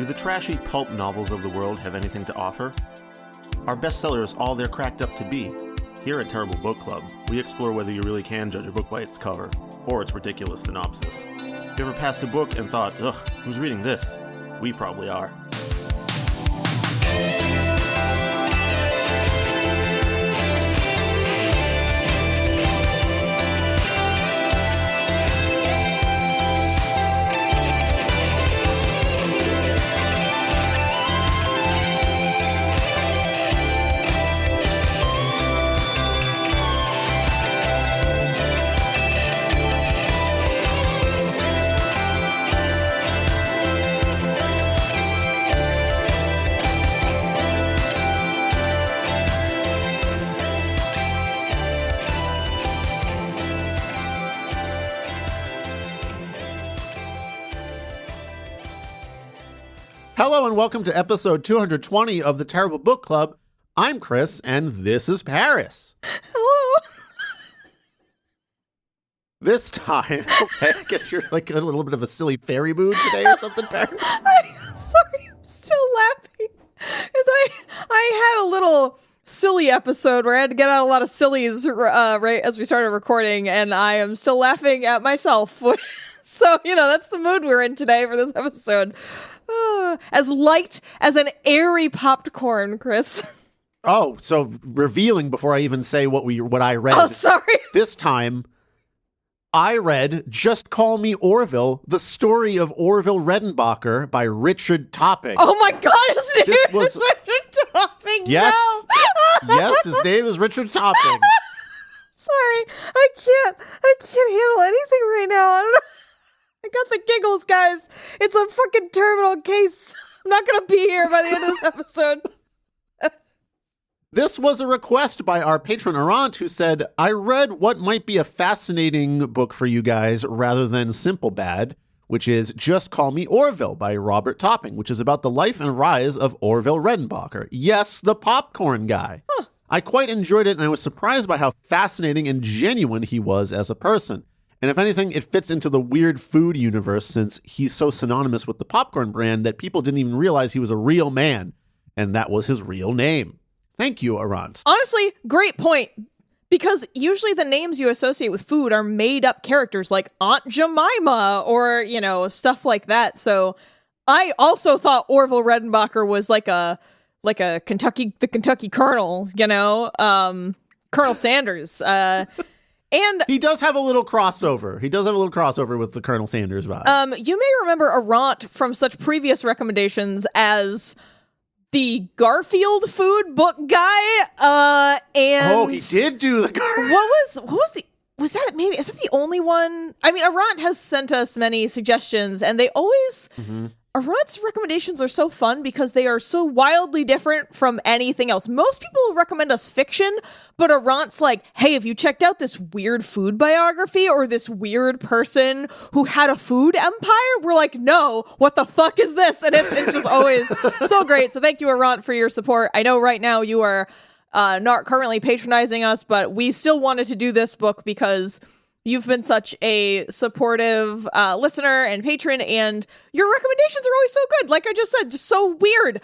Do the trashy pulp novels of the world have anything to offer? Are bestsellers all they're cracked up to be? Here at Terrible Book Club, we explore whether you really can judge a book by its cover, or its ridiculous synopsis. You ever passed a book and thought, ugh, who's reading this? We probably are. Hello and welcome to episode 220 of the Terrible Book Club. I'm Chris, and this is Paris. Hello. This time, okay, I guess you're like in a little bit of a silly fairy mood today or something, Paris? I'm sorry, I'm still laughing. Because I had a little silly episode where I had to get out a lot of sillies right as we started recording, and I am still laughing at myself. So, that's the mood we're in today for this episode. As light as an airy popped corn, Chris. Oh, so revealing before I even say what I read. Oh, sorry. This time, I read Just Call Me Orville, the story of Orville Redenbacher by Richard Topping. Oh my God, his name is Richard Topping. Yes, no. Yes, his name is Richard Topping. Sorry, I can't handle anything right now. I don't know. I got the giggles, guys. It's a fucking terminal case. I'm not going to be here by the end of this episode. This was a request by our Patron Arrant, who said, I read what might be a fascinating book for you guys rather than Simple Bad, which is Just Call Me Orville by Robert Topping, which is about the life and rise of Orville Redenbacher. Yes, the popcorn guy. Huh. I quite enjoyed it, and I was surprised by how fascinating and genuine he was as a person. And if anything, it fits into the weird food universe since he's so synonymous with the popcorn brand that people didn't even realize he was a real man. And that was his real name. Thank you, Arrant. Honestly, great point. Because usually the names you associate with food are made up characters like Aunt Jemima or, stuff like that. So I also thought Orville Redenbacher was like the Kentucky Colonel, Colonel Sanders. And he does have a little crossover. With the Colonel Sanders vibe. You may remember Arrant from such previous recommendations as the Garfield food book guy. And he did do the Garfield. Is that the only one? I mean, Arrant has sent us many suggestions, and they always. Mm-hmm. Arrant's recommendations are so fun because they are so wildly different from anything else. Most people recommend us fiction, but Arrant's like, hey, have you checked out this weird food biography or this weird person who had a food empire? We're like, no, what the fuck is this? And it's just always so great. So thank you, Arrant, for your support. I know right now you are not currently patronizing us, but we still wanted to do this book because you've been such a supportive listener and patron, and your recommendations are always so good. Like I just said, just so weird.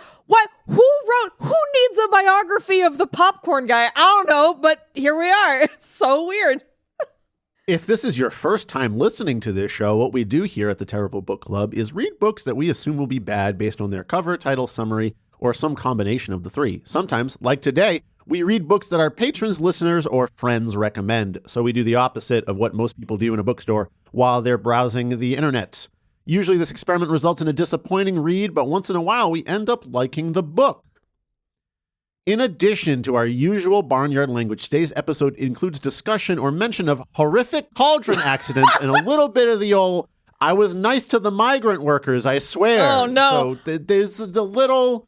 Who needs a biography of the popcorn guy? I don't know, but here we are. It's so weird. If this is your first time listening to this show, what we do here at the Terrible Book Club is read books that we assume will be bad based on their cover, title, summary, or some combination of the three. Sometimes, like today, we read books that our patrons, listeners, or friends recommend. So we do the opposite of what most people do in a bookstore while they're browsing the internet. Usually this experiment results in a disappointing read, but once in a while we end up liking the book. In addition to our usual barnyard language, today's episode includes discussion or mention of horrific cauldron accidents and a little bit of the old, I was nice to the migrant workers, I swear. Oh, no. So there's the little...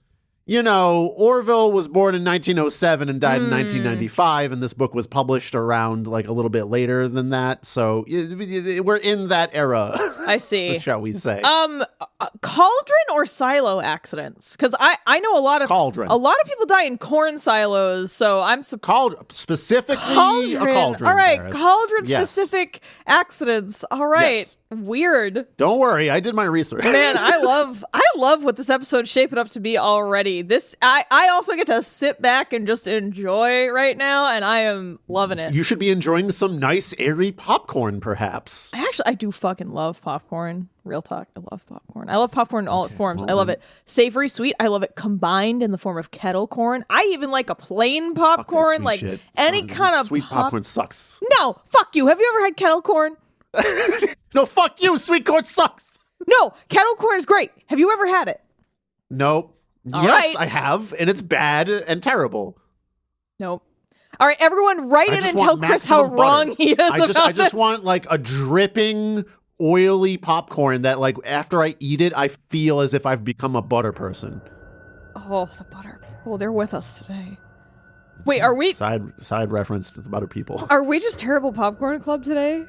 Orville was born in 1907 and died in 1995, and this book was published around like a little bit later than that. So we're in that era. I see. Shall we say? Cauldron or silo accidents? Because I know a lot of cauldron. A lot of people die in corn silos, so I'm specifically a cauldron. All right, Paris. cauldron specific accidents. All right. Yes. weird. Don't worry, I did my research. Man, I love what this episode's shaping up to be already. I also get to sit back and just enjoy right now, and I am loving it. You should be enjoying some nice, airy popcorn, perhaps. I do fucking love popcorn. Real talk, I love popcorn. I love popcorn in all its forms. I love it savory, sweet. I love it combined in the form of kettle corn. I even like a plain popcorn, like shit. Any kind of sweet popcorn sucks. No, fuck you. Have you ever had kettle corn? No, fuck you. Sweet corn sucks. No, kettle corn is great. Have you ever had it? Nope. All yes, right. I have, and it's bad and terrible. Nope. All right, everyone, write in and tell Chris how wrong he is I just want like a dripping, oily popcorn that, like, after I eat it, I feel as if I've become a butter person. Oh, the butter people, they're with us today. Wait, are we side reference to the butter people? Are we just terrible popcorn club today?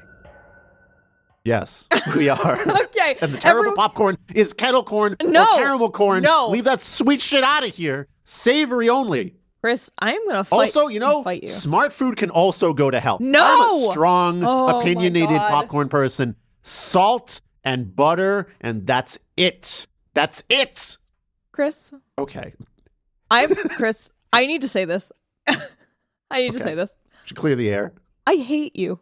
Yes, we are. Okay. And the terrible popcorn is kettle corn or caramel corn. No. Leave that sweet shit out of here. Savory only. Chris, I am going to fight Also, fight you. Smart food can also go to hell. No! I'm a strong, opinionated popcorn person. Salt and butter, and that's it. That's it. Chris? Okay. Chris, I need to say this. I need to say this. Should clear the air. I hate you.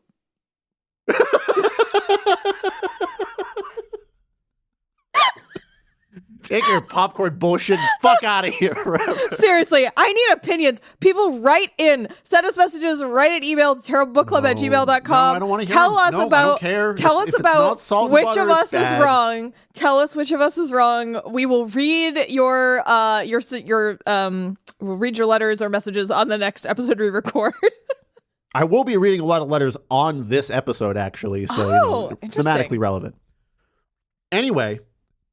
Take your popcorn bullshit fuck out of here. Seriously, I need opinions. People write in. Send us messages. Write an email to terriblebookclub@gmail.com. No, I don't want to hear Tell them. us No, about. I don't care. Tell us If it's about not salt and which butter, of us it's is bad. wrong. Tell us which of us is wrong. We will read your we'll read your letters or messages on the next episode we record. I will be reading a lot of letters on this episode, actually, so thematically relevant. Anyway,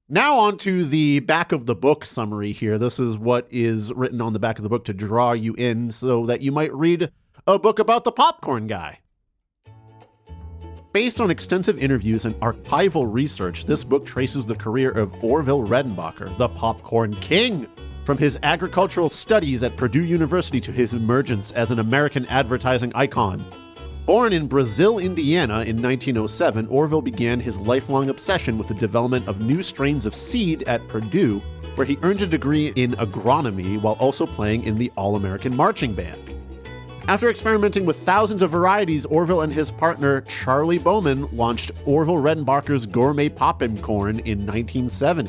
now on to the back of the book summary here. This is what is written on the back of the book to draw you in so that you might read a book about the popcorn guy. Based on extensive interviews and archival research, this book traces the career of Orville Redenbacher, the popcorn king, from his agricultural studies at Purdue University to his emergence as an American advertising icon. Born in Brazil, Indiana in 1907, Orville began his lifelong obsession with the development of new strains of seed at Purdue, where he earned a degree in agronomy while also playing in the All-American Marching Band. After experimenting with thousands of varieties, Orville and his partner Charlie Bowman launched Orville Redenbacher's gourmet poppin corn in 1970.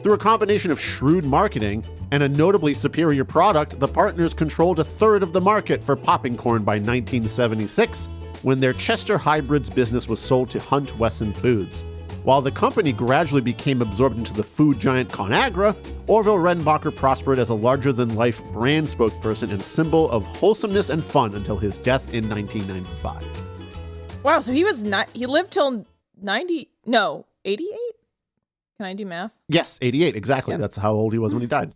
Through a combination of shrewd marketing and a notably superior product, the partners controlled a third of the market for popping corn by 1976, when their Chester Hybrids business was sold to Hunt Wesson Foods. While the company gradually became absorbed into the food giant ConAgra, Orville Redenbacher prospered as a larger-than-life brand spokesperson and symbol of wholesomeness and fun until his death in 1995. Wow, so he lived till 88? Can I do math? Yes, 88, exactly. Yeah. That's how old he was when he died.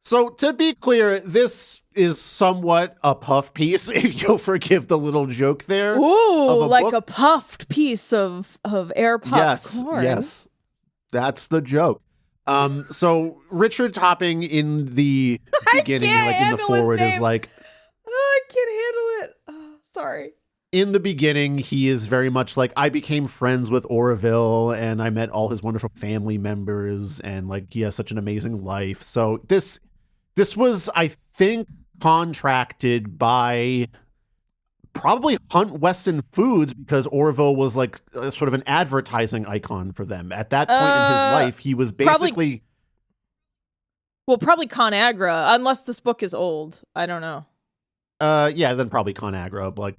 So, to be clear, this is somewhat a puff piece, if you'll forgive the little joke there. Ooh, like a puffed piece of air popped corn. Yes, that's the joke. So Richard Topping in the beginning, like in the forward, is like, I can't handle it. Oh, sorry. In the beginning, he is very much like, I became friends with Orville and I met all his wonderful family members and like he has such an amazing life. So this was, I think, contracted by probably Hunt Wesson Foods because Orville was like sort of an advertising icon for them. At that point in his life, he was basically... Probably ConAgra, unless this book is old. I don't know. Yeah, then probably ConAgra. Like,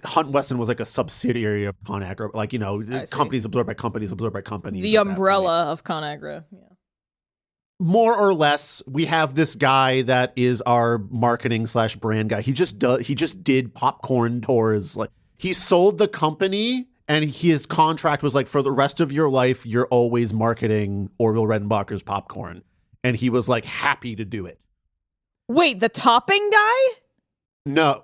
Hunt Wesson was like a subsidiary of ConAgra. Like, you know, companies absorbed by companies. The umbrella of ConAgra. Yeah. More or less, we have this guy that is our marketing / brand guy. He just did popcorn tours. Like, he sold the company, and his contract was like, for the rest of your life, you're always marketing Orville Redenbacher's popcorn. And he was like happy to do it. Wait, the Topping guy? No.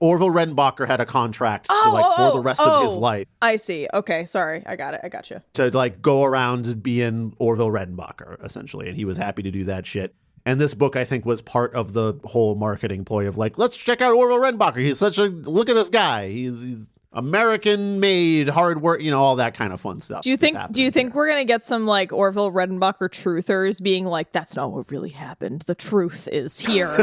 Orville Redenbacher had a contract for the rest of his life. I see. Okay, sorry. I got it. I got you. To like go around being Orville Redenbacher, essentially. And he was happy to do that shit. And this book, I think, was part of the whole marketing ploy of like, let's check out Orville Redenbacher. He's look at this guy. He's American-made, hard work, all that kind of fun stuff. Do you think we're going to get some like Orville Redenbacher truthers being like, that's not what really happened. The truth is here.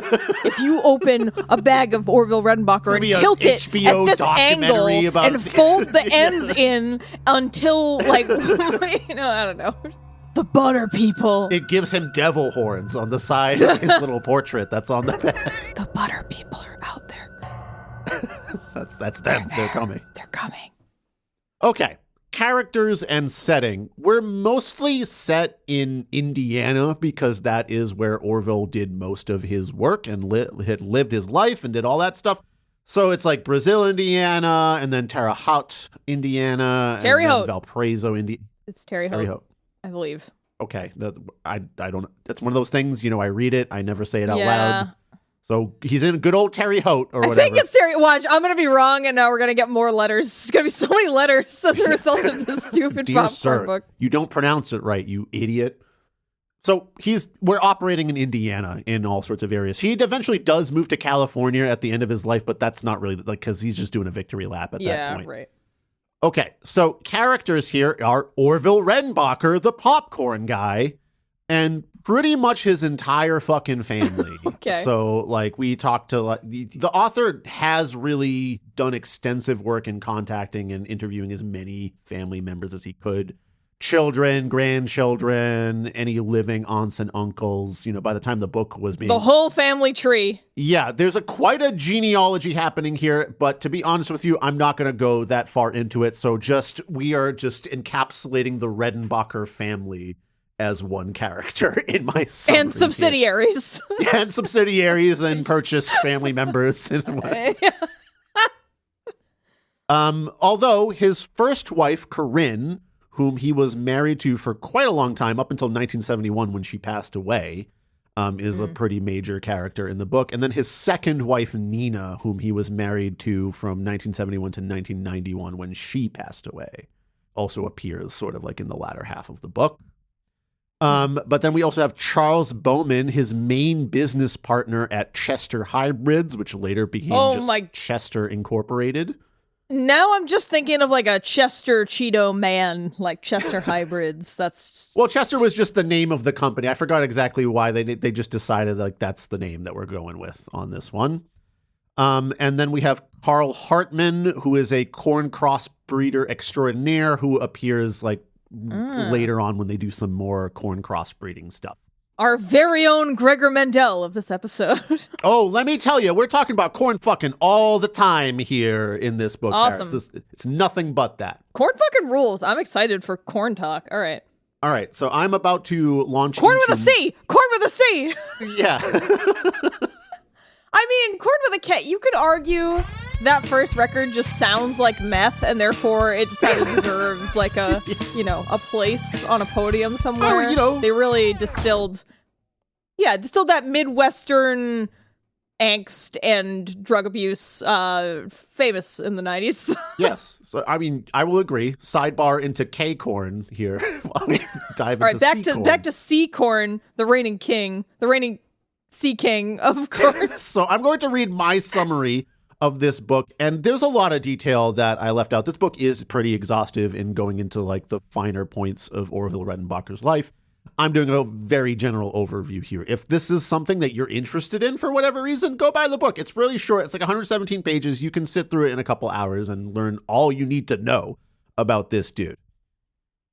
If you open a bag of Orville Redenbacher and tilt it at this angle and fold the ends in until like, I don't know. The butter people. It gives him devil horns on the side of his little portrait that's on the bag. The butter people are out there, Chris. That's them. They're coming. They're coming. Okay. Characters and setting. We're mostly set in Indiana because that is where Orville did most of his work and had lived his life and did all that stuff. So it's like Brazil, Indiana, and then Terre Haute, Indiana, Terre and Haute. Valparaiso, Indiana. It's Terre Haute, I believe. Okay. I don't. That's one of those things. I read it. I never say it out loud. So he's in good old Terre Haute or whatever. I think it's Terre. Watch, I'm going to be wrong, and now we're going to get more letters. There's going to be so many letters as a result of this stupid Dear popcorn sir, book. You don't pronounce it right, you idiot. So we're operating in Indiana in all sorts of areas. He eventually does move to California at the end of his life, but that's not really because he's just doing a victory lap at that point. Yeah, right. Okay, so characters here are Orville Redenbacher, the popcorn guy, and pretty much his entire fucking family. Okay. So, we talked to the author has really done extensive work in contacting and interviewing as many family members as he could. Children, grandchildren, any living aunts and uncles. By the time the book was being... The whole family tree. Yeah, there's quite a genealogy happening here, but to be honest with you, I'm not going to go that far into it. So we are just encapsulating the Redenbacher family as one character in my summary. And subsidiaries. And subsidiaries and purchased family members. Although his first wife, Corinne, whom he was married to for quite a long time, up until 1971 when she passed away, is a pretty major character in the book. And then his second wife, Nina, whom he was married to from 1971 to 1991 when she passed away, also appears sort of in the latter half of the book. But then we also have Charles Bowman, his main business partner at Chester Hybrids, which later became Chester Incorporated. Now I'm just thinking of a Chester Cheeto man, like Chester Hybrids. Well, Chester was just the name of the company. I forgot exactly why they just decided that's the name that we're going with on this one. And then we have Carl Hartman, who is a corn cross breeder extraordinaire who appears later on when they do some more corn crossbreeding stuff. Our very own Gregor Mendel of this episode. Oh, let me tell you, we're talking about corn fucking all the time here in this book. Awesome. It's nothing but that. Corn fucking rules. I'm excited for corn talk. All right. All right, so I'm about to launch Corn with a C! Corn with a C! Yeah. I mean, corn with a K. You could argue that first record just sounds like meth, and therefore it kind of deserves a place on a podium somewhere. They really distilled that Midwestern angst and drug abuse, famous in the 90s. Yes. So, I mean, I will agree. Sidebar into K-corn here. While we dive All right, into back to C-corn, the reigning sea king of corn. So I'm going to read my summary of this book, and there's a lot of detail that I left out. This book is pretty exhaustive in going into the finer points of Orville Redenbacher's life. I'm doing a very general overview here. If this is something that you're interested in for whatever reason, go buy the book. It's really short. It's 117 pages. You can sit through it in a couple hours and learn all you need to know about this dude.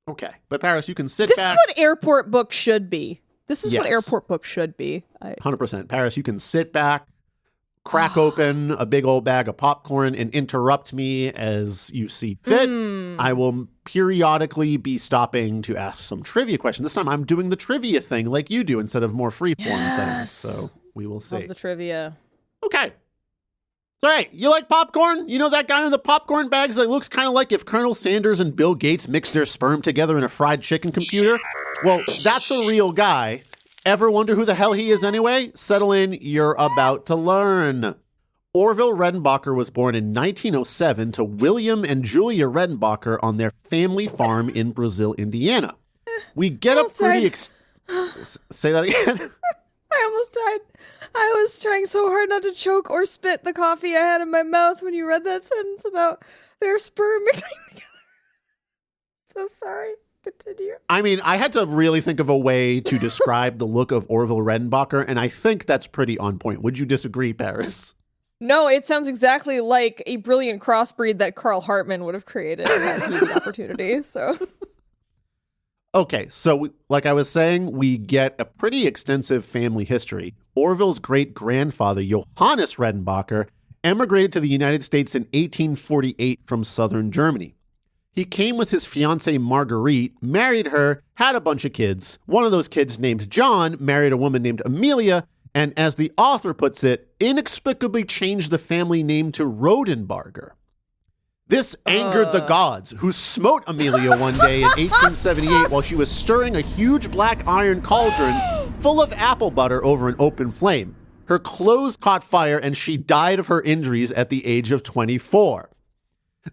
Okay, but Paris, you can sit back. This is what airport books should be. This is what airport books should be. 100%. Paris, you can sit back, crack open a big old bag of popcorn, and interrupt me as you see fit. I will periodically be stopping to ask some trivia questions. This time I'm doing the trivia thing like you do instead of more freeform things. So we will see. Love the trivia. Okay. All right. You like popcorn? You know that guy in the popcorn bags that looks kind of like if Colonel Sanders and Bill Gates mixed their sperm together in a fried chicken computer? Well, that's a real guy. Ever wonder who the hell he is anyway? Settle in, you're about to learn. Orville Redenbacher was born in 1907 to William and Julia Redenbacher on their family farm in Brazil, Indiana. We get a pretty... Say that again? I almost died. I was trying so hard not to choke or spit the coffee I had in my mouth when you read that sentence about their sperm mixing together. So sorry. Continue. I mean, I had to really think of a way to describe the look of Orville Redenbacher, and I think that's pretty on point. Would you disagree, Paris? No, it sounds exactly like a brilliant crossbreed that Carl Hartman would have created had he the opportunity. So, okay, so like I was saying, we get a pretty extensive family history. Orville's great-grandfather, Johannes Redenbacher, emigrated to the United States in 1848 from southern Germany. He came with his fiancée Marguerite, married her, had a bunch of kids. One of those kids, named John, married a woman named Amelia, and as the author puts it, inexplicably changed the family name to Redenbacher. This angered the gods, who smote Amelia one day in 1878 while she was stirring a huge black iron cauldron full of apple butter over an open flame. Her clothes caught fire and she died of her injuries at the age of 24.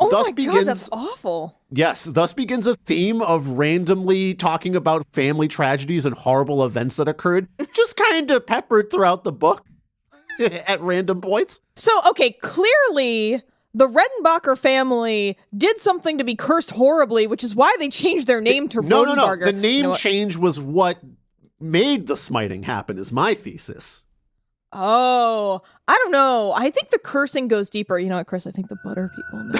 Oh my God, that's awful. Yes, thus begins a theme of randomly talking about family tragedies and horrible events that occurred, just kind of peppered throughout the book at random points. So, okay, clearly the Redenbacher family did something to be cursed horribly, which is why they changed their name to Redenbacher. No. The name change was what made the smiting happen, is my thesis. Oh, I don't know. I think the cursing goes deeper. You know what, Chris? I think the butter people know.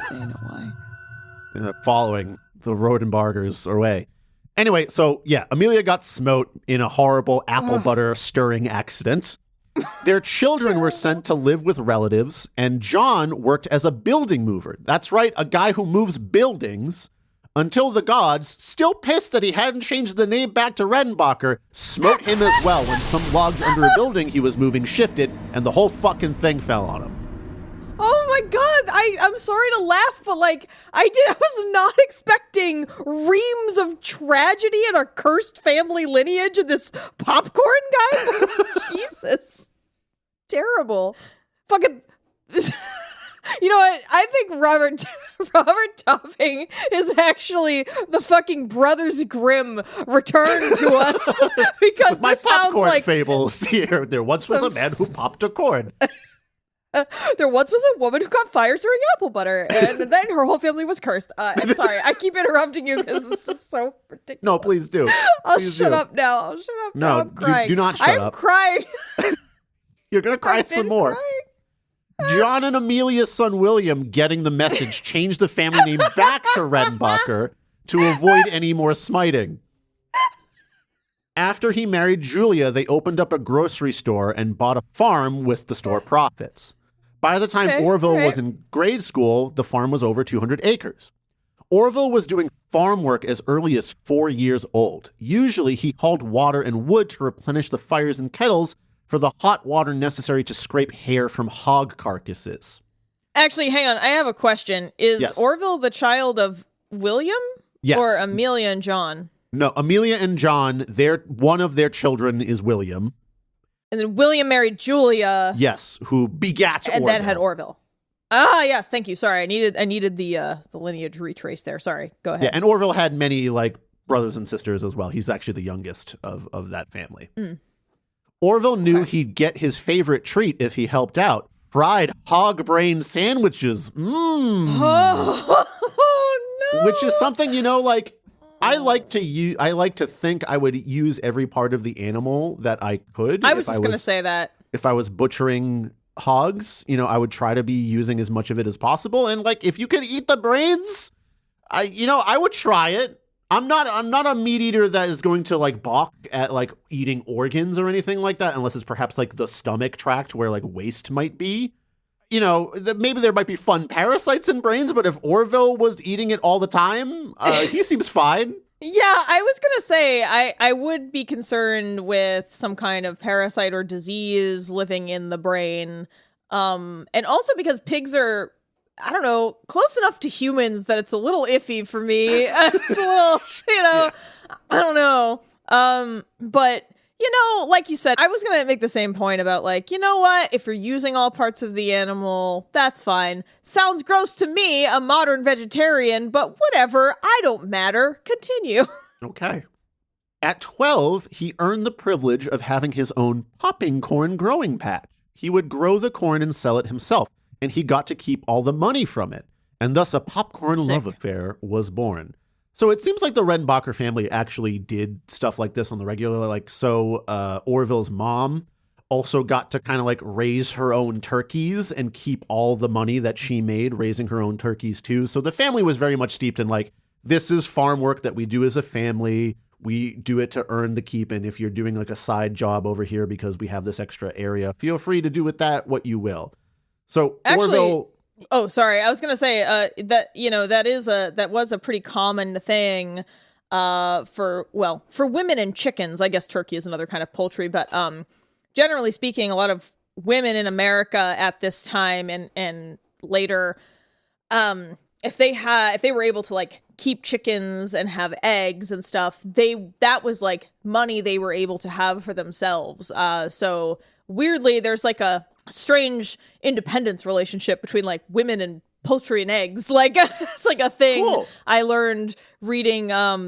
They know why. Following the Redenbachers away. Anyway, so yeah, Amelia got smote in a horrible apple butter stirring accident. Their children were sent to live with relatives, and John worked as a building mover. That's right, a guy who moves buildings. Until the gods, still pissed that he hadn't changed the name back to Redenbacher, smote him as well when some logs under a building he was moving shifted, and the whole fucking thing fell on him. Oh my God, I'm sorry to laugh, but like, I was not expecting reams of tragedy and a cursed family lineage and this popcorn guy. Jesus. Terrible. Fucking... You know what? I think Robert Topping is actually the fucking Brothers Grimm return to us because my this sounds popcorn like fables here. There once was a man who popped a corn. There once was a woman who caught fire stirring apple butter, and then her whole family was cursed. I'm sorry, I keep interrupting you because this is so ridiculous. No, please do. I'll shut up now. No, I'm crying. do not shut up. I'm crying. You're gonna cry some more. Crying. John and Amelia's son William, getting the message, changed the family name back to Redenbacher to avoid any more smiting. After he married Julia, they opened up a grocery store and bought a farm with the store profits. By the time Orville was in grade school, the farm was over 200 acres. Orville was doing farm work as early as 4 years old. Usually, he hauled water and wood to replenish the fires and kettles for the hot water necessary to scrape hair from hog carcasses. Actually, hang on. I have a question. Is Orville the child of William? Yes. Or Amelia and John? No, Amelia and John, one of their children is William. And then William married Julia. Yes, who begat and Orville. then had Orville. Ah, yes. Thank you. Sorry, I needed the lineage retrace there. Sorry. Go ahead. Yeah, and Orville had many brothers and sisters as well. He's actually the youngest of that family. Mm. Orville knew he'd get his favorite treat if he helped out. Fried hog brain sandwiches. Oh, no. Which is something, I like to think I would use every part of the animal that I could. I was just going to say that. If I was butchering hogs, I would try to be using as much of it as possible. And if you could eat the brains, I would try it. I'm not a meat eater that is going to balk at eating organs or anything like that, unless it's perhaps the stomach tract where waste might be. Maybe there might be fun parasites in brains, but if Orville was eating it all the time, he seems fine. Yeah, I was going to say, I would be concerned with some kind of parasite or disease living in the brain. And also because pigs are, I don't know, close enough to humans that it's a little iffy for me. It's a little, I don't know. But, like you said, I was going to make the same point about you know what? If you're using all parts of the animal, that's fine. Sounds gross to me, a modern vegetarian, but whatever. I don't matter. Continue. Okay. At 12, he earned the privilege of having his own popping corn growing patch. He would grow the corn and sell it himself. and he got to keep all the money from it. And thus a popcorn Sick. love affair was born. So it seems like the Redenbacher family actually did stuff like this on the regular. Like, so Orville's mom also got to kind of like raise her own turkeys and keep all the money that she made raising her own turkeys too. So the family was very much steeped in like, this is farm work that we do as a family. We do it to earn the keep. And if you're doing like a side job over here because we have this extra area, feel free to do with that what you will. So Actually, Orville... Oh, sorry. I was going to say that was a pretty common thing for women and chickens. I guess turkey is another kind of poultry, but generally speaking, a lot of women in America at this time and later, if they were able to like keep chickens and have eggs and stuff, that was like money they were able to have for themselves. So weirdly, there's like a strange independence relationship between like women and poultry and eggs. Like it's like a thing. Cool. I learned reading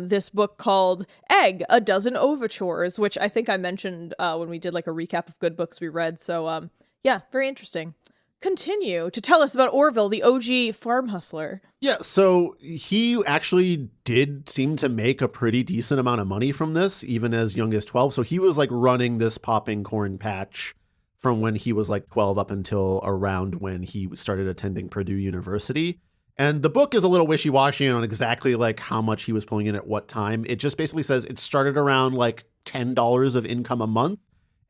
this book called Egg, A Dozen Overtures, which I think I mentioned when we did like a recap of good books we read. So yeah, very interesting. Continue to tell us about Orville, the OG farm hustler. Yeah, so he actually did seem to make a pretty decent amount of money from this, even as young as 12. So he was like running this popping corn patch from when he was like 12 up until around when he started attending Purdue University. And the book is a little wishy-washy on exactly like how much he was pulling in at what time. It just basically says it started around like $10 of income a month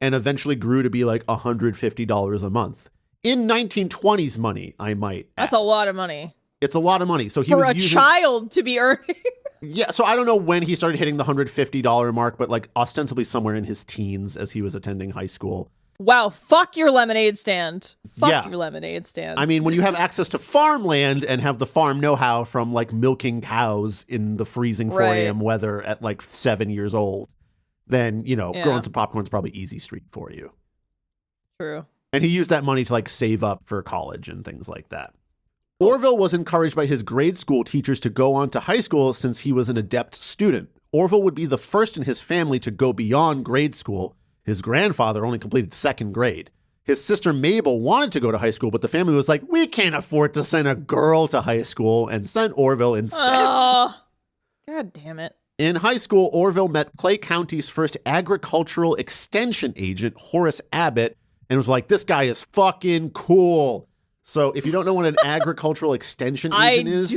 and eventually grew to be like $150 a month. In 1920s money, I might add. That's a lot of money. It's a lot of money. So he for was a child to be earning. Yeah, so I don't know when he started hitting the $150 mark, but like ostensibly somewhere in his teens as he was attending high school. Wow, fuck your lemonade stand. Fuck Yeah. your lemonade stand. I mean, when you have access to farmland and have the farm know-how from like milking cows in the freezing 4 a.m. weather at like 7 years old, then, growing some popcorn is probably easy street for you. True. And he used that money to like save up for college and things like that. Orville was encouraged by his grade school teachers to go on to high school since he was an adept student. Orville would be the first in his family to go beyond grade school. His grandfather only completed second grade. His sister Mabel wanted to go to high school, but the family was like, we can't afford to send a girl to high school, and sent Orville instead. Oh, God damn it. In high school, Orville met Clay County's first agricultural extension agent, Horace Abbott, and was like, this guy is fucking cool. So if you don't know what an agricultural extension agent is. I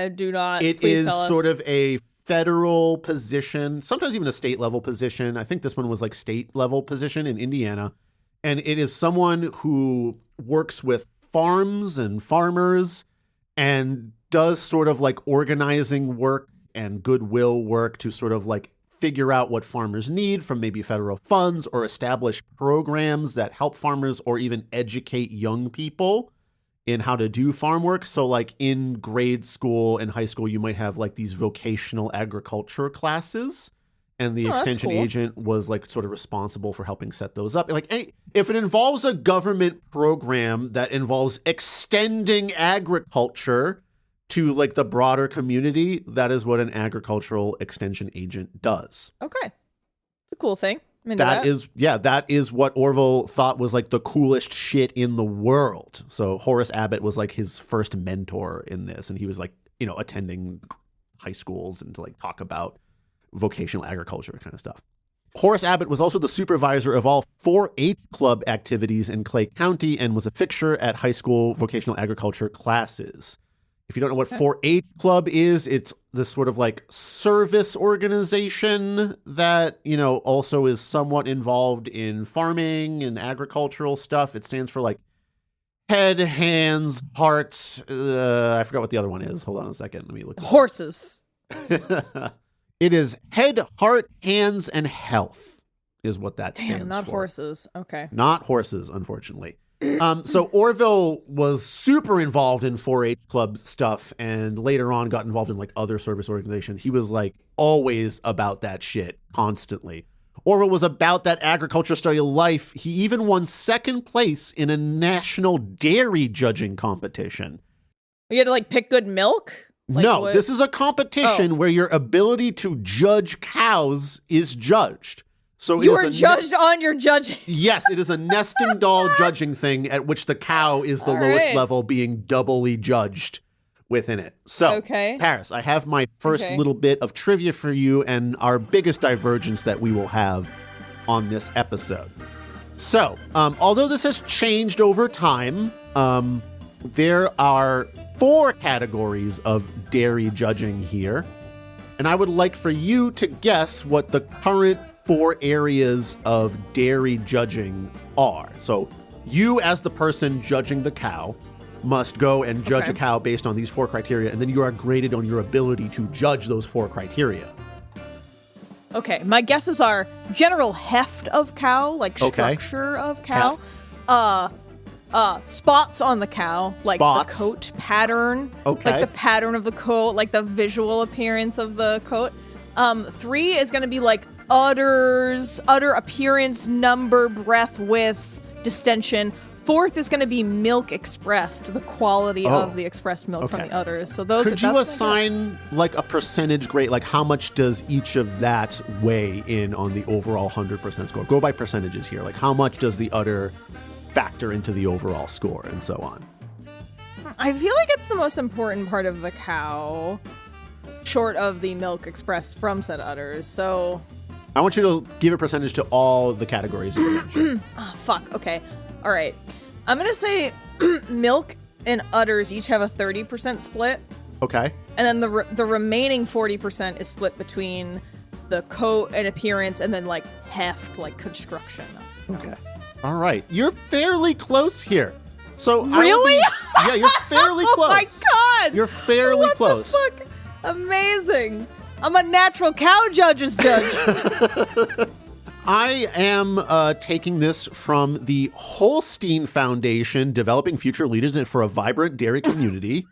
do not. It Please is tell us. sort of a federal position, sometimes even a state level position. I think this one was like state level position in Indiana. And it is someone who works with farms and farmers and does sort of like organizing work and goodwill work to sort of like figure out what farmers need from maybe federal funds or establish programs that help farmers or even educate young people in how to do farm work. So like in grade school and high school, you might have like these vocational agriculture classes, and the extension agent was like sort of responsible for helping set those up. Like if it involves a government program that involves extending agriculture to like the broader community, that is what an agricultural extension agent does. Okay. It's a cool thing. That is what Orville thought was like the coolest shit in the world. So Horace Abbott was like his first mentor in this, and he was like, attending high schools and to like talk about vocational agriculture kind of stuff. Horace Abbott was also the supervisor of all 4-H club activities in Clay County and was a fixture at high school vocational agriculture classes. If you don't know what 4-H Club is, it's this sort of like service organization that, also is somewhat involved in farming and agricultural stuff. It stands for like head, hands, hearts. I forgot what the other one is. Hold on a second. Let me look. Horses. It is head, heart, hands, and health is what that stands for. Not horses. Okay. Not horses, unfortunately. So Orville was super involved in 4-H club stuff and later on got involved in like other service organizations. He was like always about that shit constantly. Orville was about that agriculture study of life. He even won second place in a national dairy judging competition. You had to like pick good milk? No, this is a competition where your ability to judge cows is judged. So you are judged on your judging. Yes, it is a nesting doll judging thing at which the cow is the lowest level, being doubly judged within it. So, Paris, I have my first little bit of trivia for you and our biggest divergence that we will have on this episode. So, although this has changed over time, there are 4 categories of dairy judging here. And I would like for you to guess what the current 4 areas of dairy judging are. So you, as the person judging the cow, must go and judge a cow based on these 4 criteria, and then you are graded on your ability to judge those 4 criteria. Okay, my guesses are general heft of cow, like structure of cow, spots on the cow, like the coat pattern, like the pattern of the coat, like the visual appearance of the coat. 3 is going to be like udder appearance, number, breath, width, distension. 4th is going to be milk expressed, the quality of the expressed milk from the udders. So those. Could you assign like a percentage grade? Like how much does each of that weigh in on the overall 100% score? Go by percentages here. Like how much does the udder factor into the overall score and so on? I feel like it's the most important part of the cow, short of the milk expressed from said udders. So I want you to give a percentage to all the categories you mentioned. Oh, fuck. Okay. All right. I'm going to say milk and udders each have a 30% split. Okay. And then the remaining 40% is split between the coat and appearance and then like heft, like construction. Okay. All right. You're fairly close here. So really? Yeah, you're fairly close. Oh my God. You're fairly close. What the fuck? Amazing. I'm a natural cow judge's judge. I am taking this from the Holstein Foundation, Developing Future Leaders for a Vibrant Dairy Community.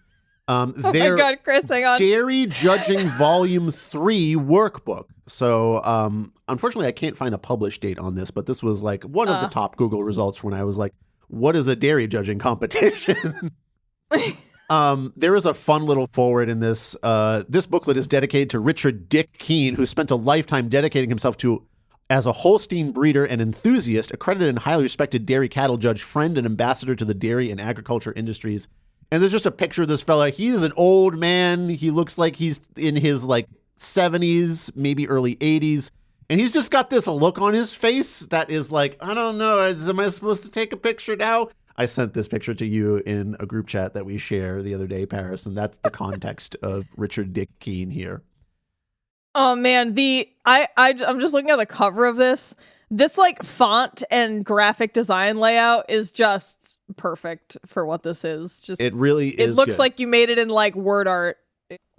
Oh my God, Chris, hang on. Dairy Judging Volume 3 workbook. So, unfortunately, I can't find a published date on this, but this was like one of the top Google results when I was like, what is a dairy judging competition? There is a fun little forward in this. This booklet is dedicated to Richard Dick Keene, who spent a lifetime dedicating himself to as a Holstein breeder and enthusiast, accredited and highly respected dairy cattle judge, friend and ambassador to the dairy and agriculture industries. And there's just a picture of this fella. He's an old man. He looks like he's in his like 70s, maybe early 80s. And he's just got this look on his face that is like, I don't know, am I supposed to take a picture now? I sent this picture to you in a group chat that we share the other day, Paris, and that's the context of Richard Dick Keene here. Oh man, I'm just looking at the cover of this. This like font and graphic design layout is just perfect for what this is. Just it really is. It looks good. like you made it in like word art.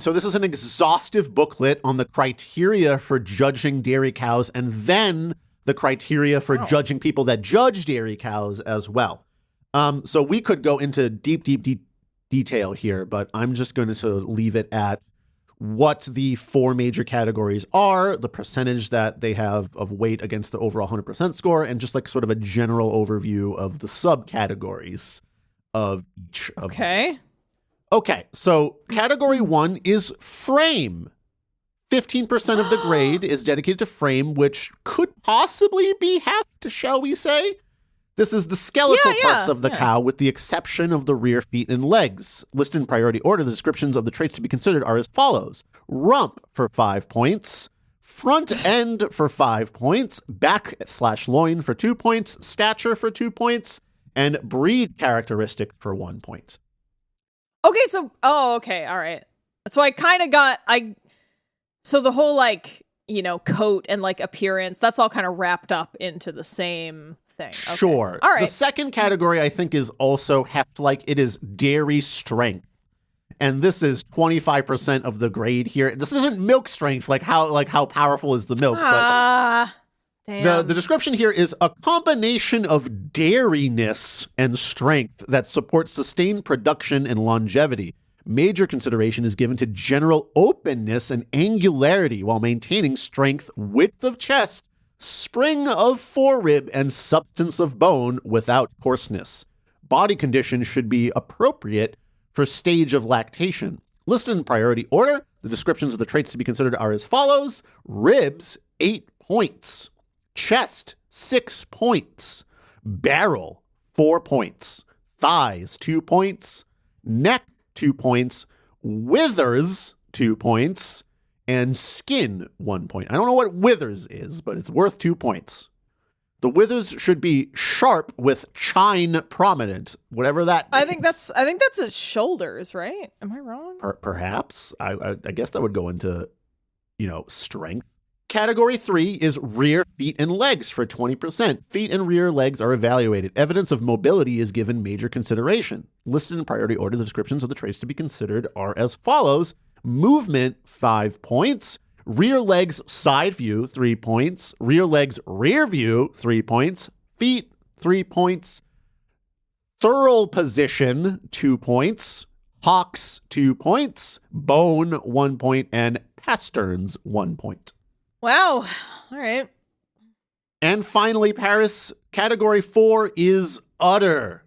So this is an exhaustive booklet on the criteria for judging dairy cows and then the criteria for judging people that judge dairy cows as well. So we could go into deep detail here, but I'm just going to leave it at what the 4 major categories are, the percentage that they have of weight against the overall 100% score, and just like sort of a general overview of the subcategories of each of these. Okay, so category 1 is frame. 15% of the grade is dedicated to frame, which could possibly be heft, shall we say? This is the skeletal parts of the cow, with the exception of the rear feet and legs. Listed in priority order, the descriptions of the traits to be considered are as follows. Rump for 5 points, front end for 5 points, back/loin for 2 points, stature for 2 points, and breed characteristic for 1 point. Okay, so, okay, all right. So I kind of got, so the whole like, you know, coat and like appearance, that's all kind of wrapped up into the same thing. Okay. Sure. All right. The second category I think is also heft-like. It is dairy strength. And this is 25% of the grade here. This isn't milk strength, like how powerful is the milk. Damn. The description here is a combination of dairiness and strength that supports sustained production and longevity. Major consideration is given to general openness and angularity while maintaining strength, width of chest, spring of forerib, and substance of bone without coarseness. Body condition should be appropriate for stage of lactation. Listed in priority order, the descriptions of the traits to be considered are as follows. Ribs, 8 points. Chest, 6 points. Barrel, 4 points. Thighs, 2 points. Neck, 2 points. Withers, 2 points. And skin, 1 point. I don't know what withers is, but it's worth 2 points. The withers should be sharp with chine prominent, whatever that means. I think that's its shoulders, right? Am I wrong? Perhaps. I guess that would go into, strength. Category 3 is rear, feet, and legs for 20%. Feet and rear legs are evaluated. Evidence of mobility is given major consideration. Listed in priority order, the descriptions of the traits to be considered are as follows. Movement, 5 points. Rear legs side view, 3 points. Rear legs rear view, 3 points. Feet, 3 points. Thurl position, 2 points. Hocks, 2 points. Bone, 1 point. And pasterns, 1 point. Wow. All right. And finally, Paris, category 4 is udder.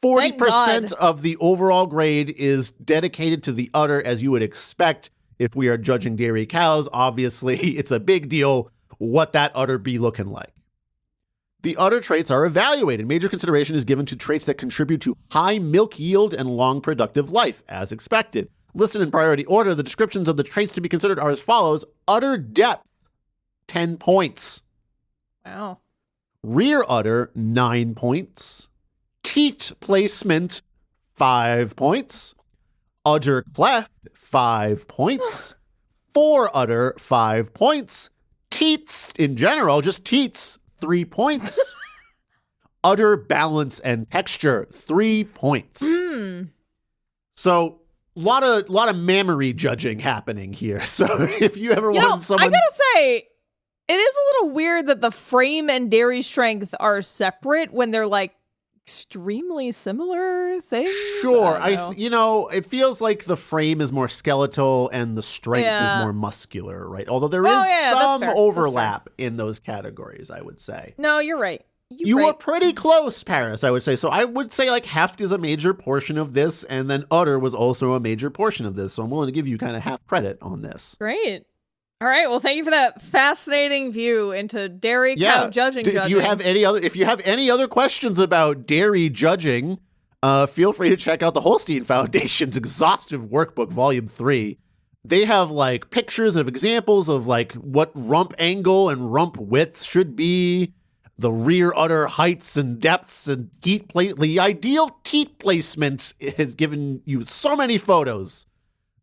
40% of the overall grade is dedicated to the udder, as you would expect. If we are judging dairy cows, obviously it's a big deal what that udder be looking like. The udder traits are evaluated. Major consideration is given to traits that contribute to high milk yield and long productive life, as expected. Listed in priority order, the descriptions of the traits to be considered are as follows. Udder depth, 10 points. Wow. Rear udder, 9 points. Teat placement, 5 points. Udder cleft, 5 points. Fore udder, 5 points. Teats in general, just teats, 3 points. Udder balance and texture, 3 points. So a lot of mammary judging happening here. So if you ever want someone, I gotta say, it is a little weird that the frame and dairy strength are separate when they're like extremely similar things. Sure. It feels like the frame is more skeletal and the strength is more muscular, right? Although there is some overlap in those categories, I would say. No, you're right. You were pretty close, Paris, I would say. So I would say like heft is a major portion of this, and then udder was also a major portion of this. So I'm willing to give you kind of half credit on this. Great. All right. Well, thank you for that fascinating view into dairy cow judging. Do you have any other? If you have any other questions about dairy judging, feel free to check out the Holstein Foundation's exhaustive workbook, Volume 3. They have like pictures of examples of like what rump angle and rump width should be, the rear udder heights and depths and teat plate. The ideal teat placement has given you so many photos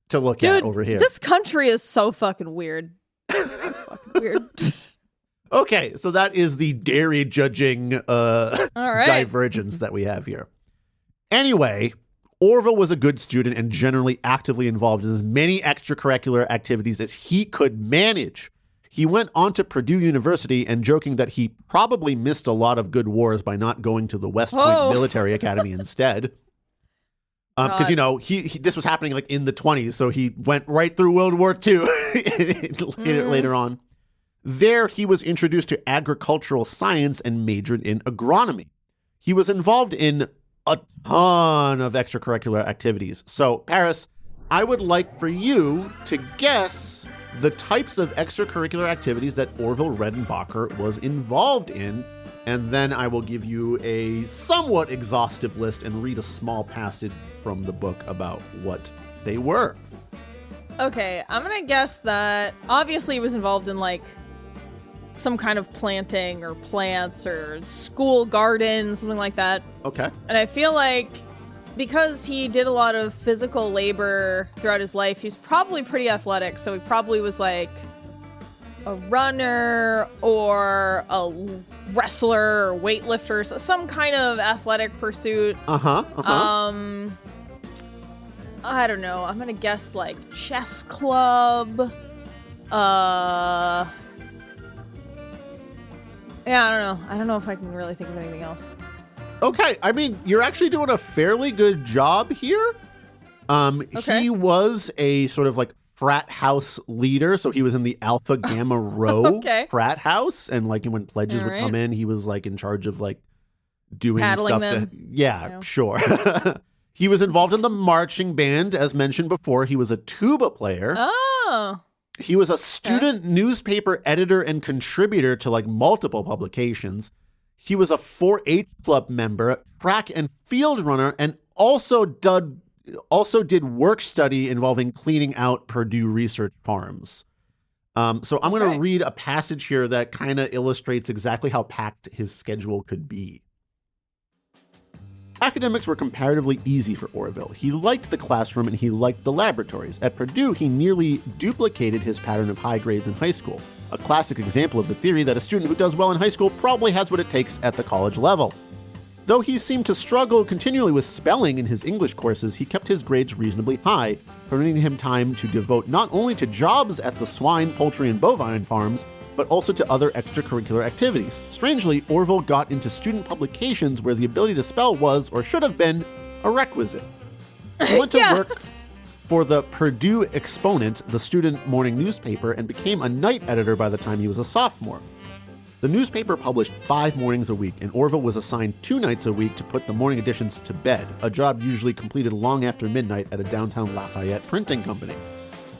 to look at over here. This country is so fucking weird. Fucking weird. Okay, so that is the dairy judging divergence that we have here. Anyway, Orville was a good student and generally actively involved in as many extracurricular activities as he could manage. He went on to Purdue University and joking that he probably missed a lot of good wars by not going to the West Point Military Academy instead. Because, this was happening like in the 1920s, so he went right through World War II later on. There, he was introduced to agricultural science and majored in agronomy. He was involved in a ton of extracurricular activities. So, Paris, I would like for you to guess the types of extracurricular activities that Orville Redenbacher was involved in. And then I will give you a somewhat exhaustive list and read a small passage from the book about what they were. Okay, I'm going to guess that obviously he was involved in like some kind of planting or plants or school garden, something like that. Okay. And I feel like because he did a lot of physical labor throughout his life, he's probably pretty athletic. So he probably was like a runner or a wrestler or weightlifter, so some kind of athletic pursuit. I don't know. I'm gonna guess like chess club. Yeah, I don't know if I can really think of anything else. Okay, I mean, you're actually doing a fairly good job here. Okay. He was a sort of like frat house leader, so he was in the Alpha Gamma Rho frat house, and like when pledges would come in, he was like in charge of like doing paddling stuff. them. Sure. He was involved in the marching band, as mentioned before. He was a tuba player. Oh. He was a student newspaper editor and contributor to like multiple publications. He was a 4-H club member, track and field runner, and also did work study involving cleaning out Purdue research farms. So I'm going to read a passage here that kind of illustrates exactly how packed his schedule could be. Academics were comparatively easy for Orville. He liked the classroom and he liked the laboratories. At Purdue, he nearly duplicated his pattern of high grades in high school, a classic example of the theory that a student who does well in high school probably has what it takes at the college level. Though he seemed to struggle continually with spelling in his English courses, he kept his grades reasonably high, permitting him time to devote not only to jobs at the swine, poultry, and bovine farms, but also to other extracurricular activities. Strangely, Orville got into student publications where the ability to spell was, or should have been, a requisite. He went to work for the Purdue Exponent, the student morning newspaper, and became a night editor by the time he was a sophomore. The newspaper published 5 mornings a week, and Orville was assigned 2 nights a week to put the morning editions to bed, a job usually completed long after midnight at a downtown Lafayette printing company.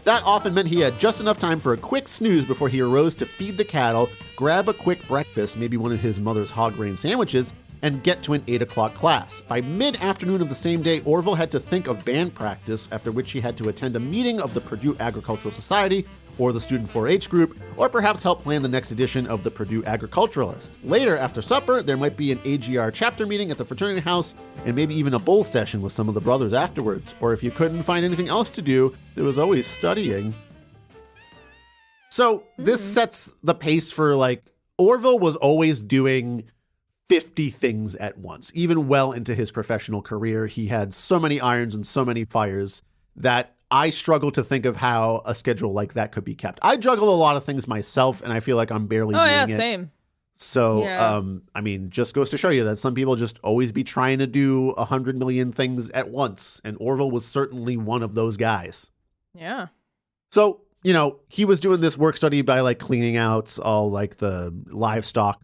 That often meant he had just enough time for a quick snooze before he arose to feed the cattle, grab a quick breakfast, maybe one of his mother's hog grain sandwiches, and get to an 8 o'clock class. By mid-afternoon of the same day, Orville had to think of band practice, after which he had to attend a meeting of the Purdue Agricultural Society, or the Student 4-H group, or perhaps help plan the next edition of the Purdue Agriculturalist. Later, after supper, there might be an AGR chapter meeting at the fraternity house, and maybe even a bowl session with some of the brothers afterwards. Or if you couldn't find anything else to do, there was always studying. So this sets the pace for, like, Orville was always doing 50 things at once. Even well into his professional career, he had so many irons and so many fires that I struggle to think of how a schedule like that could be kept. I juggle a lot of things myself, and I feel like I'm barely doing it. Same. So, I mean, just goes to show you that some people just always be trying to do 100 million things at once, and Orville was certainly one of those guys. Yeah. So, you know, he was doing this work study by, like, cleaning out all, like, the livestock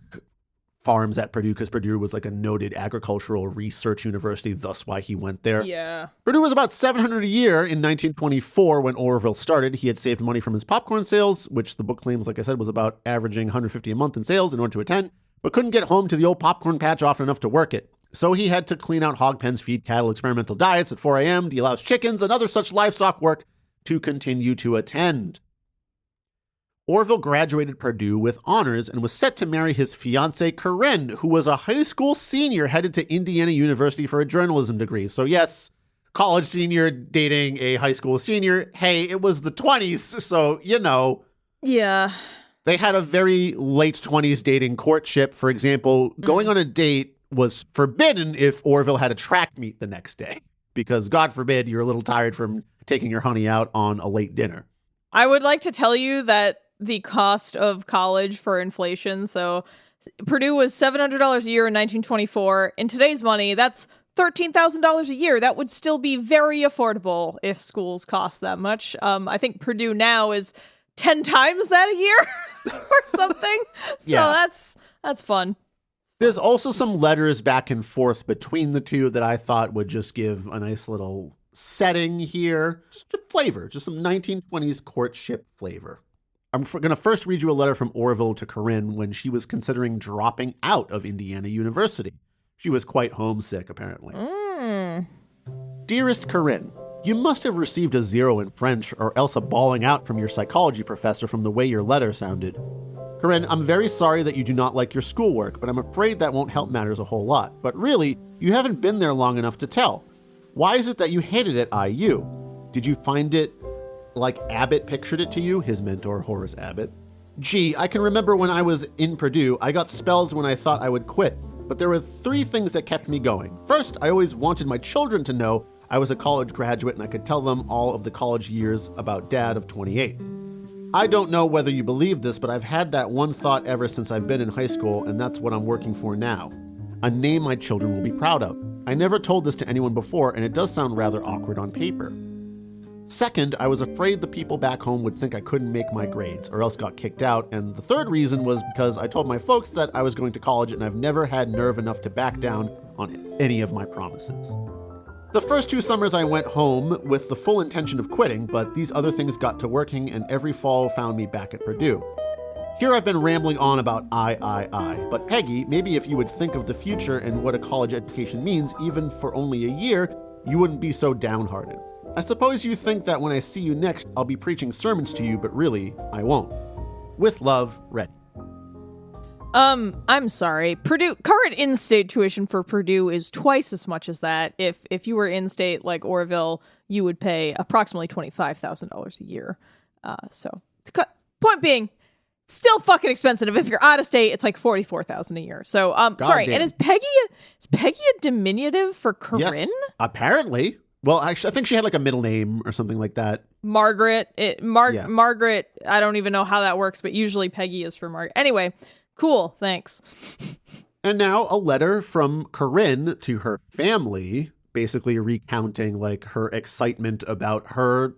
farms at Purdue, because Purdue was like a noted agricultural research university, thus why he went there. Yeah. Purdue was about $700 a year in 1924 when Orville started. He had saved money from his popcorn sales, which the book claims, like I said, was about averaging $150 a month in sales in order to attend, but couldn't get home to the old popcorn patch often enough to work it. So he had to clean out hog pens, feed cattle experimental diets at 4 a.m., deal out chickens, and other such livestock work to continue to attend. Orville graduated Purdue with honors and was set to marry his fiancée, Corinne, who was a high school senior headed to Indiana University for a journalism degree. So yes, college senior dating a high school senior. Hey, it was the 20s, so, you know. Yeah. They had a very late 20s dating courtship. For example, going on a date was forbidden if Orville had a track meet the next day, because God forbid you're a little tired from taking your honey out on a late dinner. I would like to tell you that the cost of college for inflation. So Purdue was $700 a year in 1924. In today's money, that's $13,000 a year. That would still be very affordable if schools cost that much. I think Purdue now is 10 times that a year or something. So that's fun. There's also some letters back and forth between the two that I thought would just give a nice little setting here. Just a flavor, just some 1920s courtship flavor. I'm going to first read you a letter from Orville to Corinne when she was considering dropping out of Indiana University. She was quite homesick, apparently. Dearest Corinne, you must have received a 0 in French or else a bawling out from your psychology professor from the way your letter sounded. Corinne, I'm very sorry that you do not like your schoolwork, but I'm afraid that won't help matters a whole lot. But really, you haven't been there long enough to tell. Why is it that you hated it at IU? Did you find it like Abbott pictured it to you, his mentor, Horace Abbott? Gee, I can remember when I was in Purdue, I got spells when I thought I would quit, but there were 3 things that kept me going. First, I always wanted my children to know I was a college graduate and I could tell them all of the college years about Dad of 28. I don't know whether you believe this, but I've had that one thought ever since I've been in high school, and that's what I'm working for now. A name my children will be proud of. I never told this to anyone before, and it does sound rather awkward on paper. Second, I was afraid the people back home would think I couldn't make my grades or else got kicked out. And the third reason was because I told my folks that I was going to college and I've never had nerve enough to back down on any of my promises. The first 2 summers I went home with the full intention of quitting, but these other things got to working and every fall found me back at Purdue. Here I've been rambling on about I. But Peggy, maybe if you would think of the future and what a college education means, even for only a year, you wouldn't be so downhearted. I suppose you think that when I see you next, I'll be preaching sermons to you, but really, I won't. With love, Red. I'm sorry. Purdue current in-state tuition for Purdue is twice as much as that. If you were in-state like Orville, you would pay approximately $25,000 a year. Point being, still fucking expensive. If you're out of state, it's like $44,000 a year. So, sorry. Damn. And is Peggy a diminutive for Corinne? Yes, apparently. Well, actually, I think she had like a middle name or something like that. Margaret. Yeah. Margaret. I don't even know how that works, but usually Peggy is for Margaret. Anyway. Cool, thanks. And now a letter from Corinne to her family, basically recounting like her excitement about her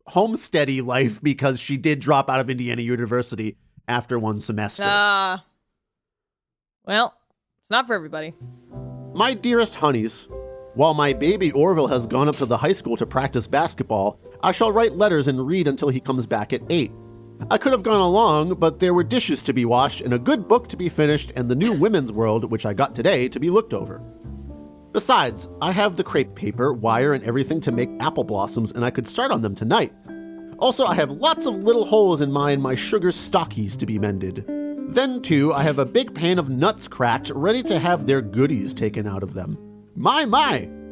homesteady life because she did drop out of Indiana University after 1 semester. Well, it's not for everybody. My dearest honeys, while my baby Orville has gone up to the high school to practice basketball, I shall write letters and read until he comes back at 8. I could have gone along, but there were dishes to be washed and a good book to be finished and the new Women's World, which I got today, to be looked over. Besides, I have the crepe paper, wire, and everything to make apple blossoms, and I could start on them tonight. Also, I have lots of little holes in my sugar stockies to be mended. Then, too, I have a big pan of nuts cracked, ready to have their goodies taken out of them. My!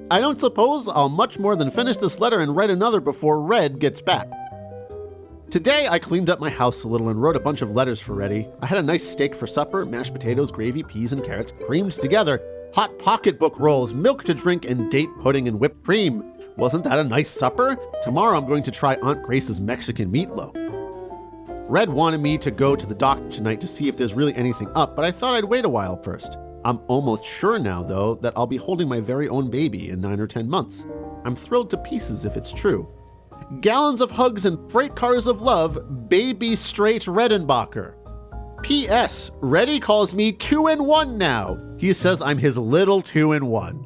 I don't suppose I'll much more than finish this letter and write another before Red gets back. Today, I cleaned up my house a little and wrote a bunch of letters for Reddy. I had a nice steak for supper, mashed potatoes, gravy, peas, and carrots, creamed together, hot pocketbook rolls, milk to drink, and date pudding and whipped cream. Wasn't that a nice supper? Tomorrow I'm going to try Aunt Grace's Mexican meatloaf. Red wanted me to go to the doctor tonight to see if there's really anything up, but I thought I'd wait a while first. I'm almost sure now, though, that I'll be holding my very own baby in 9 or 10 months. I'm thrilled to pieces if it's true. Gallons of hugs and freight cars of love, baby straight Redenbacher. P.S. Reddy calls me 2-in-1 now. He says I'm his little 2-in-1.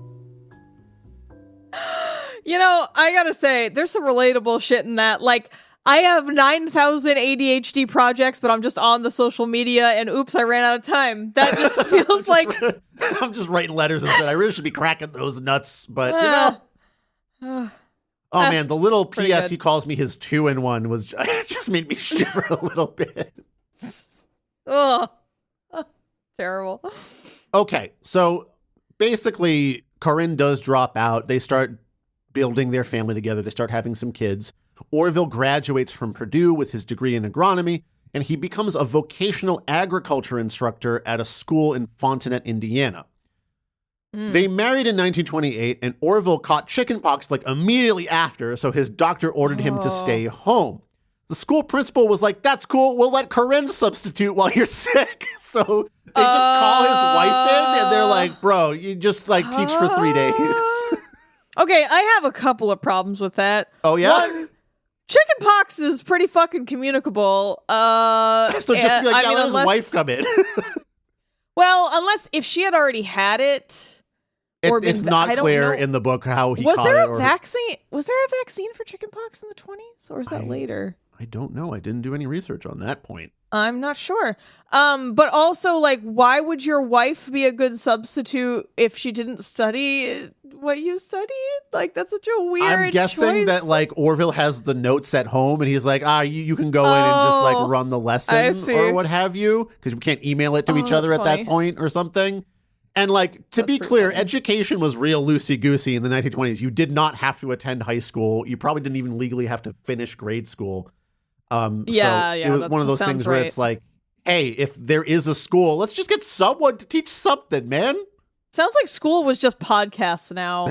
You know, I gotta say, there's some relatable shit in that. Like, I have 9,000 ADHD projects, but I'm just on the social media, and oops, I ran out of time. That just feels like... I'm just writing letters and said I really should be cracking those nuts, but, you know... Oh man, the little P.S. he calls me his 2-in-1 was it just made me shiver a little bit. Oh, terrible. Okay, so basically, Corinne does drop out. They start building their family together. They start having some kids. Orville graduates from Purdue with his degree in agronomy, and he becomes a vocational agriculture instructor at a school in Fontenette, Indiana. They married in 1928, and Orville caught chickenpox like immediately after, so his doctor ordered him to stay home. The school principal was like, that's cool, we'll let Corinne substitute while you're sick. So they just call his wife in, and they're like, bro, you just like teach for 3 days. Okay, I have a couple of problems with that. Oh, yeah? One, chickenpox is pretty fucking communicable. So just be like, let his wife come in. Well, unless if she had already had it... It's not clear in the book how he was caught there it. A vaccine? Was there a vaccine for chickenpox in the 20s, or is that later? I don't know. I didn't do any research on that point. I'm not sure. But also, like, why would your wife be a good substitute if she didn't study what you studied? Like, that's such a weird I'm guessing choice. that, like, Orville has the notes at home, and he's like, you can go in and just, like, run the lesson or what have you, because we can't email it to each other at that point or something. And, like, to be clear, education was real loosey-goosey in the 1920s. You did not have to attend high school. You probably didn't even legally have to finish grade school. So it was one of those things where it's like, hey, if there is a school, let's just get someone to teach something, man. Sounds like school was just podcasts now.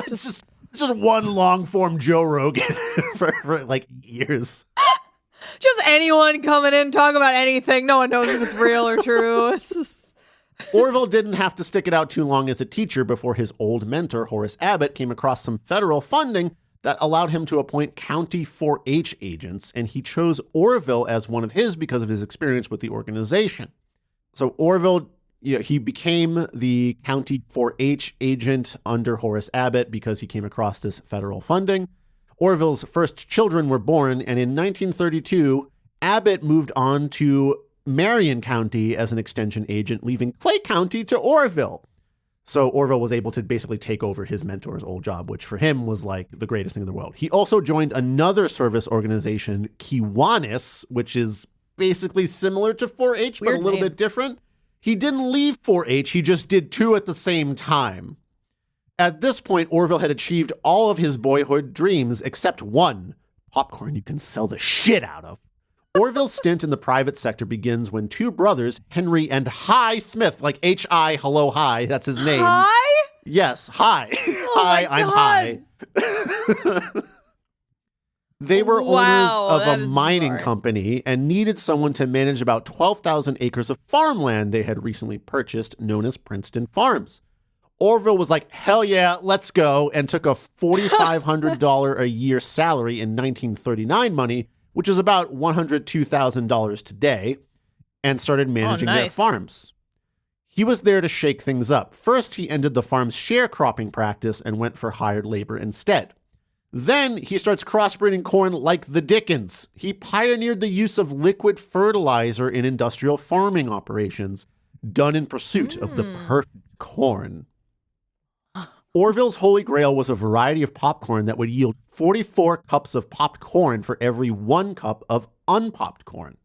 It's just one long-form Joe Rogan for like years. Just anyone coming in, talk about anything. No one knows if it's real or true. It's just... Orville didn't have to stick it out too long as a teacher before his old mentor, Horace Abbott, came across some federal funding that allowed him to appoint county 4-H agents, and he chose Orville as one of his because of his experience with the organization. So Orville He became the county 4-H agent under Horace Abbott because he came across this federal funding. Orville's first children were born, and in 1932, Abbott moved on to Marion County as an extension agent, leaving Clay County to Orville. So Orville was able to basically take over his mentor's old job, which for him was like the greatest thing in the world. He also joined another service organization, Kiwanis, which is basically similar to 4-H, but a little bit different. He didn't leave 4-H, he just did two at the same time. At this point, Orville had achieved all of his boyhood dreams except one: popcorn you can sell the shit out of. Orville's stint in the private sector begins when two brothers, Henry and Hi Smith, like H-I, hello, hi, that's his name. Hi? Yes, hi. Oh hi, I'm Hi. They were owners of a mining company and needed someone to manage about 12,000 acres of farmland they had recently purchased, known as Princeton Farms. Orville was like, hell yeah, let's go, and took a $4,500 a year salary in 1939 money, which is about $102,000 today, and started managing their farms. He was there to shake things up. First, he ended the farm's sharecropping practice and went for hired labor instead. Then he starts crossbreeding corn like the Dickens. He pioneered the use of liquid fertilizer in industrial farming operations, done in pursuit of the perfect corn. Orville's holy grail was a variety of popcorn that would yield 44 cups of popped corn for every 1 cup of unpopped corn.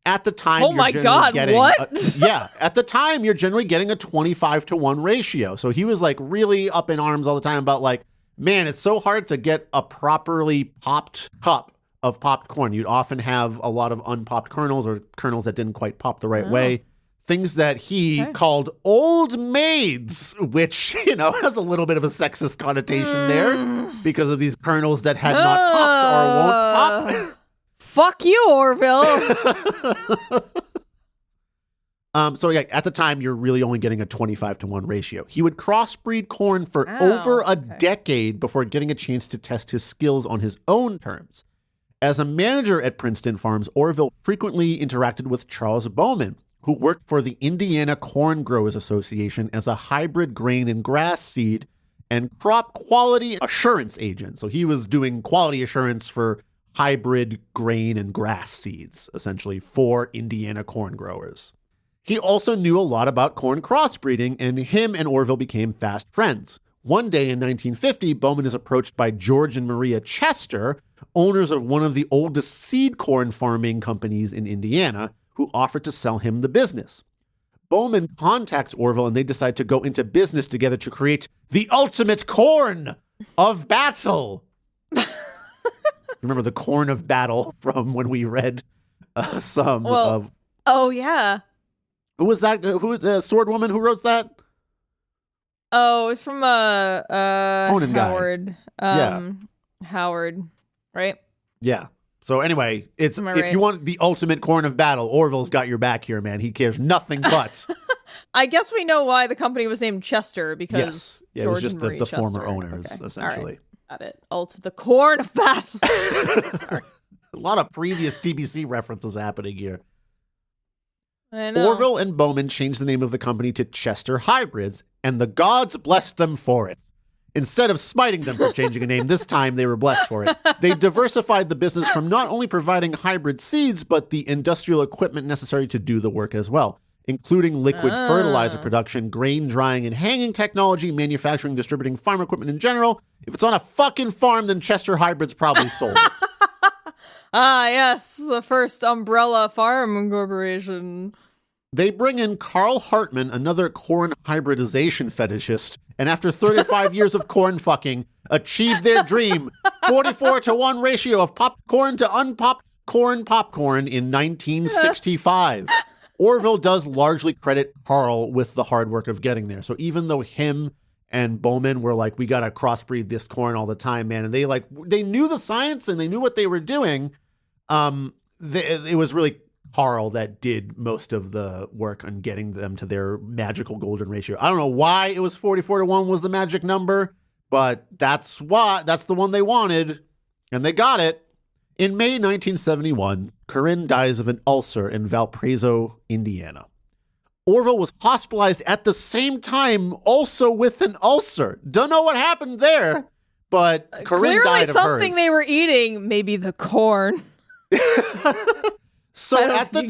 At the time, at the time, you're generally getting a 25-to-1 ratio. So he was like really up in arms all the time about like, man, it's so hard to get a properly popped cup of popped corn. You'd often have a lot of unpopped kernels or kernels that didn't quite pop the right way. Things that he called old maids, which, has a little bit of a sexist connotation there because of these kernels that had not popped or won't pop. Fuck you, Orville. So at the time, you're really only getting a 25-to-1 ratio. He would crossbreed corn for over a decade before getting a chance to test his skills on his own terms. As a manager at Princeton Farms, Orville frequently interacted with Charles Bowman, who worked for the Indiana Corn Growers Association as a hybrid grain and grass seed and crop quality assurance agent. So he was doing quality assurance for hybrid grain and grass seeds, essentially, for Indiana corn growers. He also knew a lot about corn crossbreeding, and him and Orville became fast friends. One day in 1950, Bowman is approached by George and Maria Chester, owners of one of the oldest seed corn farming companies in Indiana, who offered to sell him the business. Bowman contacts Orville and they decide to go into business together to create the ultimate corn of battle. Remember the corn of battle from when we read of... Oh, yeah. Who was that? Who the sword woman who wrote that? Oh, it was from Conan Howard. Guy. Howard, right? Yeah. So anyway, if you want the ultimate corn of battle, Orville's got your back here, man. He cares nothing but. I guess we know why the company was named Chester, because it was just the former owners, essentially. Got it. The corn of battle. Sorry. A lot of previous TBC references happening here. I know. Orville and Bowman changed the name of the company to Chester Hybrids, and the gods blessed them for it. Instead of smiting them for changing a name, this time they were blessed for it. They diversified the business from not only providing hybrid seeds, but the industrial equipment necessary to do the work as well, including liquid fertilizer production, grain drying and hanging technology, manufacturing, distributing farm equipment in general. If it's on a fucking farm, then Chester Hybrids probably sold it. Yes, the first umbrella farm corporation. They bring in Carl Hartman, another corn hybridization fetishist, and after 35 years of corn fucking, achieved their dream, 44-to-1 ratio of popped corn to unpopped corn popcorn in 1965. Orville does largely credit Carl with the hard work of getting there. So even though him and Bowman were like, we got to crossbreed this corn all the time, man, and they knew the science and they knew what they were doing, it was really Carl that did most of the work on getting them to their magical golden ratio. I don't know why it was 44-to-1 was the magic number, but that's the one they wanted, and they got it. In May 1971, Corinne dies of an ulcer in Valparaiso, Indiana. Orville was hospitalized at the same time, also with an ulcer. Don't know what happened there, but Corinne clearly died of something hers. they were eating, maybe the corn. So at the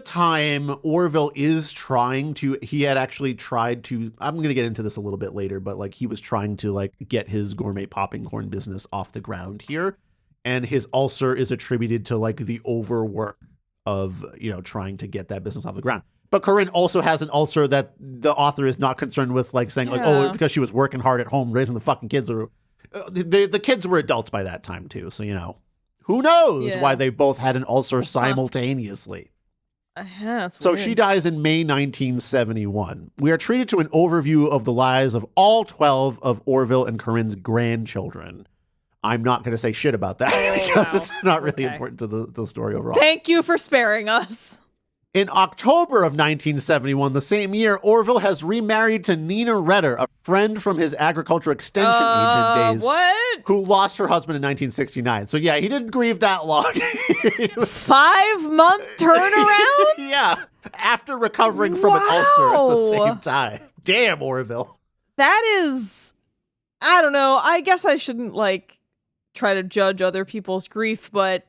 time, Orville is trying to, he had actually tried to, I'm going to get into this a little bit later, but like he was trying to like get his gourmet popping corn business off the ground here. And his ulcer is attributed to like the overwork of, trying to get that business off the ground. But Corinne also has an ulcer that the author is not concerned with, like saying like, oh, because she was working hard at home, raising the fucking kids. Or the kids were adults by that time too. So, who knows why they both had an ulcer simultaneously. So she dies in May 1971. We are treated to an overview of the lives of all 12 of Orville and Corinne's grandchildren. I'm not going to say shit about that because it's not really important to the story overall. Thank you for sparing us. In October of 1971, the same year, Orville has remarried to Nina Redder, a friend from his agriculture extension agent days, who lost her husband in 1969. So yeah, he didn't grieve that long. 5-month turnaround? Yeah, after recovering from an ulcer at the same time. Damn, Orville. That is, I don't know. I guess I shouldn't try to judge other people's grief, but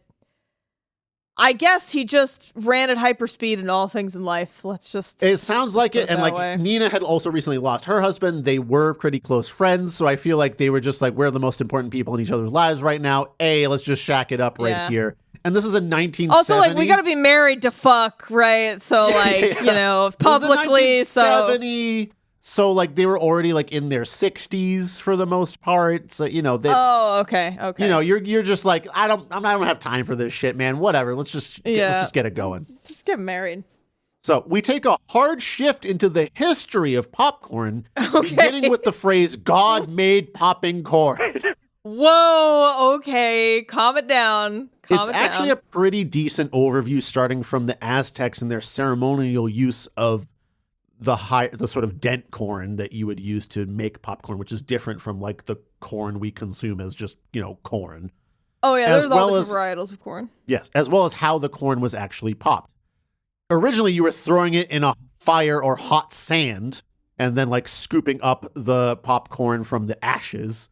I guess he just ran at hyperspeed in all things in life. It sounds like it. And way. Nina had also recently lost her husband. They were pretty close friends. So I feel like they were just like, we're the most important people in each other's lives right now. Let's just shack it up right here. And this is a 1970. Also, we got to be married to fuck, right? So publicly. So they were already in their 60s for the most part. So, okay. You're just like, I don't have time for this shit, man. Whatever. Let's just get it going. Let's just get married. So we take a hard shift into the history of popcorn, beginning with the phrase, God made popping corn. Whoa. Okay. Calm it down. It's actually a pretty decent overview starting from the Aztecs and their ceremonial use of the sort of dent corn that you would use to make popcorn, which is different from the corn we consume as just, corn. Oh yeah, there's all different varietals of corn. Yes, as well as how the corn was actually popped. Originally, you were throwing it in a fire or hot sand and then scooping up the popcorn from the ashes.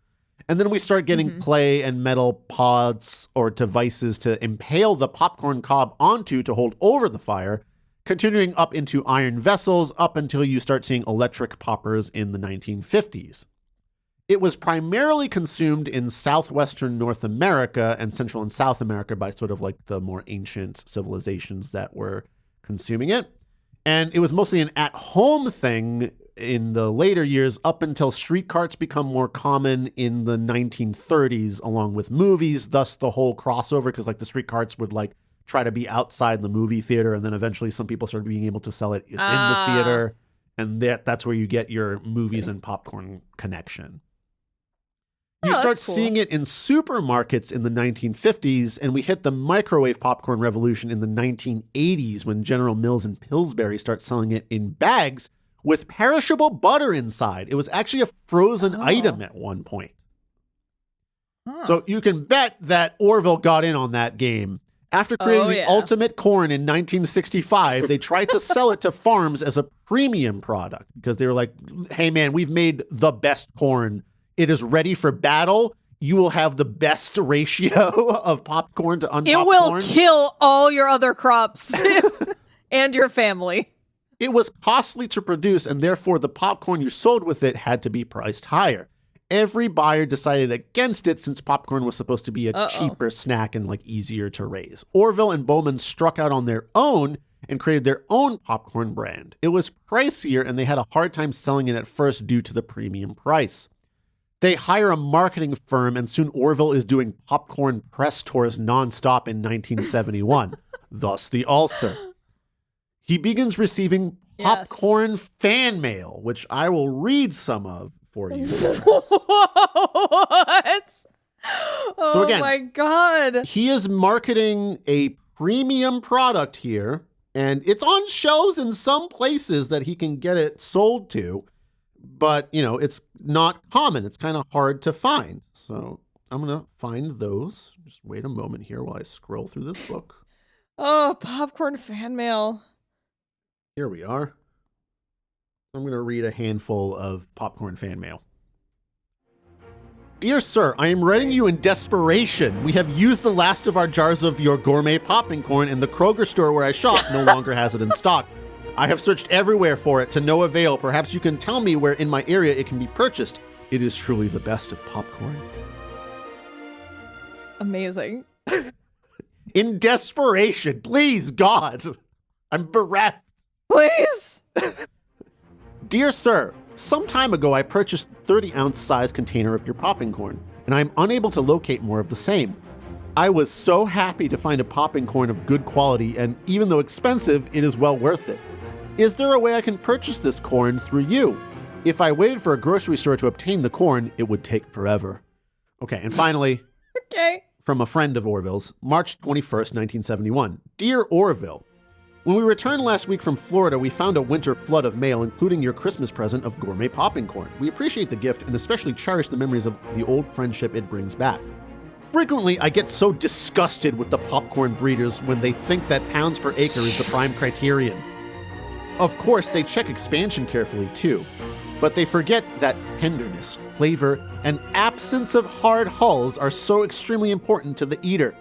And then we start getting clay and metal pods or devices to impale the popcorn cob onto to hold over the fire, continuing up into iron vessels up until you start seeing electric poppers in the 1950s. It was primarily consumed in southwestern North America and Central and South America by sort of the more ancient civilizations that were consuming it. And it was mostly an at-home thing in the later years up until street carts become more common in the 1930s along with movies, thus the whole crossover, because the street carts would try to be outside the movie theater, and then eventually some people started being able to sell it in the theater, and that's where you get your movies and popcorn connection. You start seeing it in supermarkets in the 1950s, and we hit the microwave popcorn revolution in the 1980s when General Mills and Pillsbury start selling it in bags with perishable butter inside. It was actually a frozen item at one point. So you can bet that Orville got in on that game. After creating the ultimate corn in 1965, they tried to sell it to farms as a premium product because they were like, hey, man, we've made the best corn. It is ready for battle. You will have the best ratio of popcorn to unpopped corn. It will kill all your other crops and your family. It was costly to produce, and therefore the popcorn you sold with it had to be priced higher. Every buyer decided against it since popcorn was supposed to be a cheaper snack and easier to raise. Orville and Bowman struck out on their own and created their own popcorn brand. It was pricier and they had a hard time selling it at first due to the premium price. They hire a marketing firm and soon Orville is doing popcorn press tours nonstop in 1971, thus the ulcer. He begins receiving popcorn fan mail, which I will read some of for you. What? So again, my God. He is marketing a premium product here, and it's on shelves in some places that he can get it sold to, but, it's not common. It's kind of hard to find. So I'm going to find those. Just wait a moment here while I scroll through this book. Oh, popcorn fan mail. here we are. I'm going to read a handful of popcorn fan mail. Dear sir, I am writing you in desperation. We have used the last of our jars of your gourmet popping corn, and the Kroger store where I shop no longer has it in stock. I have searched everywhere for it to no avail. Perhaps you can tell me where in my area it can be purchased. It is truly the best of popcorn. Amazing. In desperation, please, God. I'm bereft. Please. Dear sir, some time ago I purchased a 30-ounce size container of your popping corn, and I am unable to locate more of the same. I was so happy to find a popping corn of good quality, and even though expensive, it is well worth it. Is there a way I can purchase this corn through you? If I waited for a grocery store to obtain the corn, it would take forever. Okay, and finally, Okay. from a friend of Orville's, March 21st, 1971. Dear Orville, when we returned last week from Florida, we found a winter flood of mail, including your Christmas present of gourmet popping corn. We appreciate the gift and especially cherish the memories of the old friendship it brings back. Frequently, I get so disgusted with the popcorn breeders when they think that pounds per acre is the prime criterion. Of course, they check expansion carefully too, but they forget that tenderness, flavor, and absence of hard hulls are so extremely important to the eater.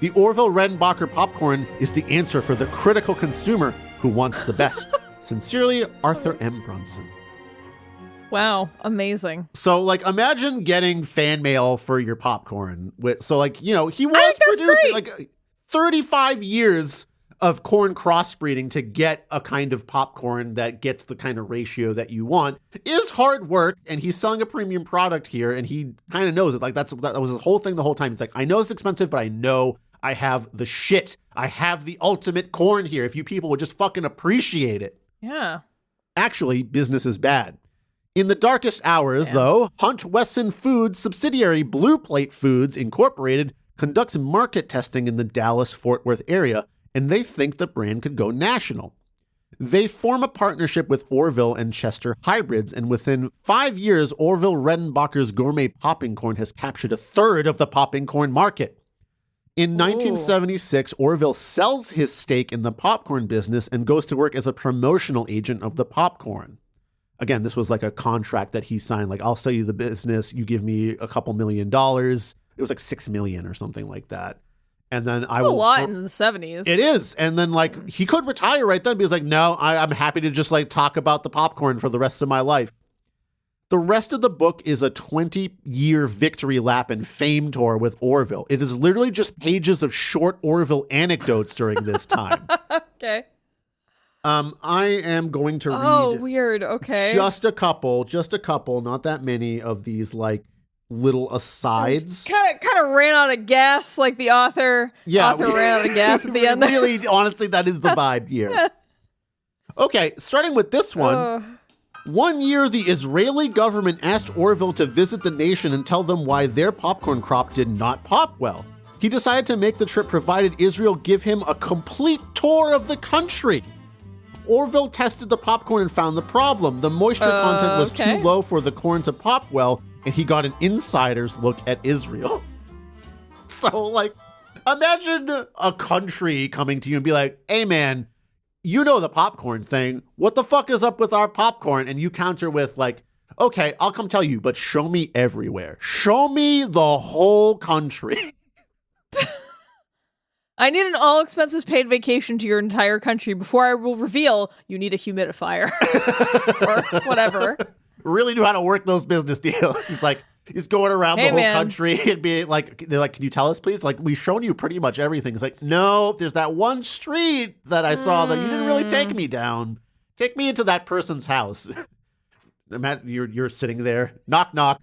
The Orville Redenbacher popcorn is the answer for the critical consumer who wants the best. Sincerely, Arthur M. Brunson. Wow, amazing. So, like, imagine getting fan mail for your popcorn. So, like, he was producing like 35 years of corn crossbreeding to get a kind of popcorn that gets the kind of ratio that you want. Is hard work, and he's selling a premium product here, and he kind of knows it. Like, that was his whole thing the whole time. He's like, I know it's expensive, but I know I have the shit. I have the ultimate corn here. If you people would just fucking appreciate it. Yeah. Actually, business is bad. In the darkest hours, though, Hunt Wesson Foods subsidiary Blue Plate Foods Incorporated conducts market testing in the Dallas-Fort Worth area, and they think the brand could go national. They form a partnership with Orville and Chester Hybrids, and within 5 years, Orville Redenbacher's gourmet popping corn has captured a third of the popping corn market. In 1976, Orville sells his stake in the popcorn business and goes to work as a promotional agent of the popcorn. Again, this was like a contract that he signed. Like, I'll sell you the business. You give me a couple $1 million. It was like $6 million or something like that. And then I will. A lot in the 70s. It is. And then, like, he could retire right then. But he's like, no, I'm happy to just like talk about the popcorn for the rest of my life. The rest of the book is a 20-year victory lap and fame tour with Orville. It is literally just pages of short Orville anecdotes during this time. Okay. I am going to read. Oh, weird. Okay. Just a couple, not that many of these like little asides. Kind of ran out of gas, like the author. Yeah, author ran out of gas at the end. Really, honestly, that is the vibe here. Okay, starting with this one. 1 year, the Israeli government asked Orville to visit the nation and tell them why their popcorn crop did not pop well. He decided to make the trip provided Israel give him a complete tour of the country. Orville tested the popcorn and found the problem. The moisture content was too low for the corn to pop well, and he got an insider's look at Israel. So, like, imagine a country coming to you and be like, hey, man, you know the popcorn thing. What the fuck is up with our popcorn? And you counter with, like, okay, I'll come tell you, but show me everywhere. Show me the whole country. I need an all-expenses paid vacation to your entire country before I will reveal you need a humidifier. Or whatever. Really knew how to work those business deals. He's going around the whole country and being like, they're like, can you tell us, please? Like, we've shown you pretty much everything. It's like, no, there's that one street that I saw that you didn't really take me down. Take me into that person's house. Matt, you're sitting there. Knock, knock.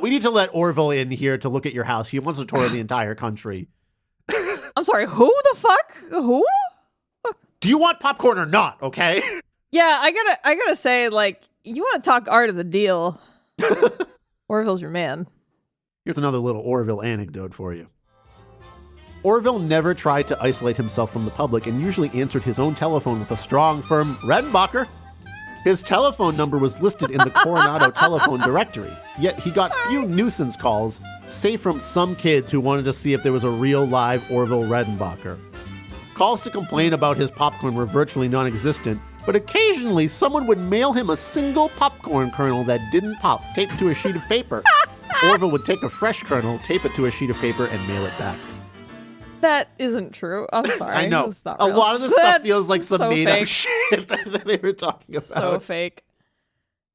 We need to let Orville in here to look at your house. He wants to tour the entire country. I'm sorry, who the fuck? Who? Do you want popcorn or not, okay? Yeah, I gotta say, like, you want to talk art of the deal. Orville's your man. Here's another little Orville anecdote for you. Orville never tried to isolate himself from the public and usually answered his own telephone with a strong, firm Redenbacher. His telephone number was listed in the Coronado telephone directory, yet he got few nuisance calls, save from some kids who wanted to see if there was a real live Orville Redenbacher. Calls to complain about his popcorn were virtually non-existent, but occasionally someone would mail him a single popcorn kernel that didn't pop, taped to a sheet of paper. Orville would take a fresh kernel, tape it to a sheet of paper, and mail it back. That isn't true. I'm sorry. I know. That's not A real. lot of this stuff feels like some so made-up fake. shit that they were talking about. So fake.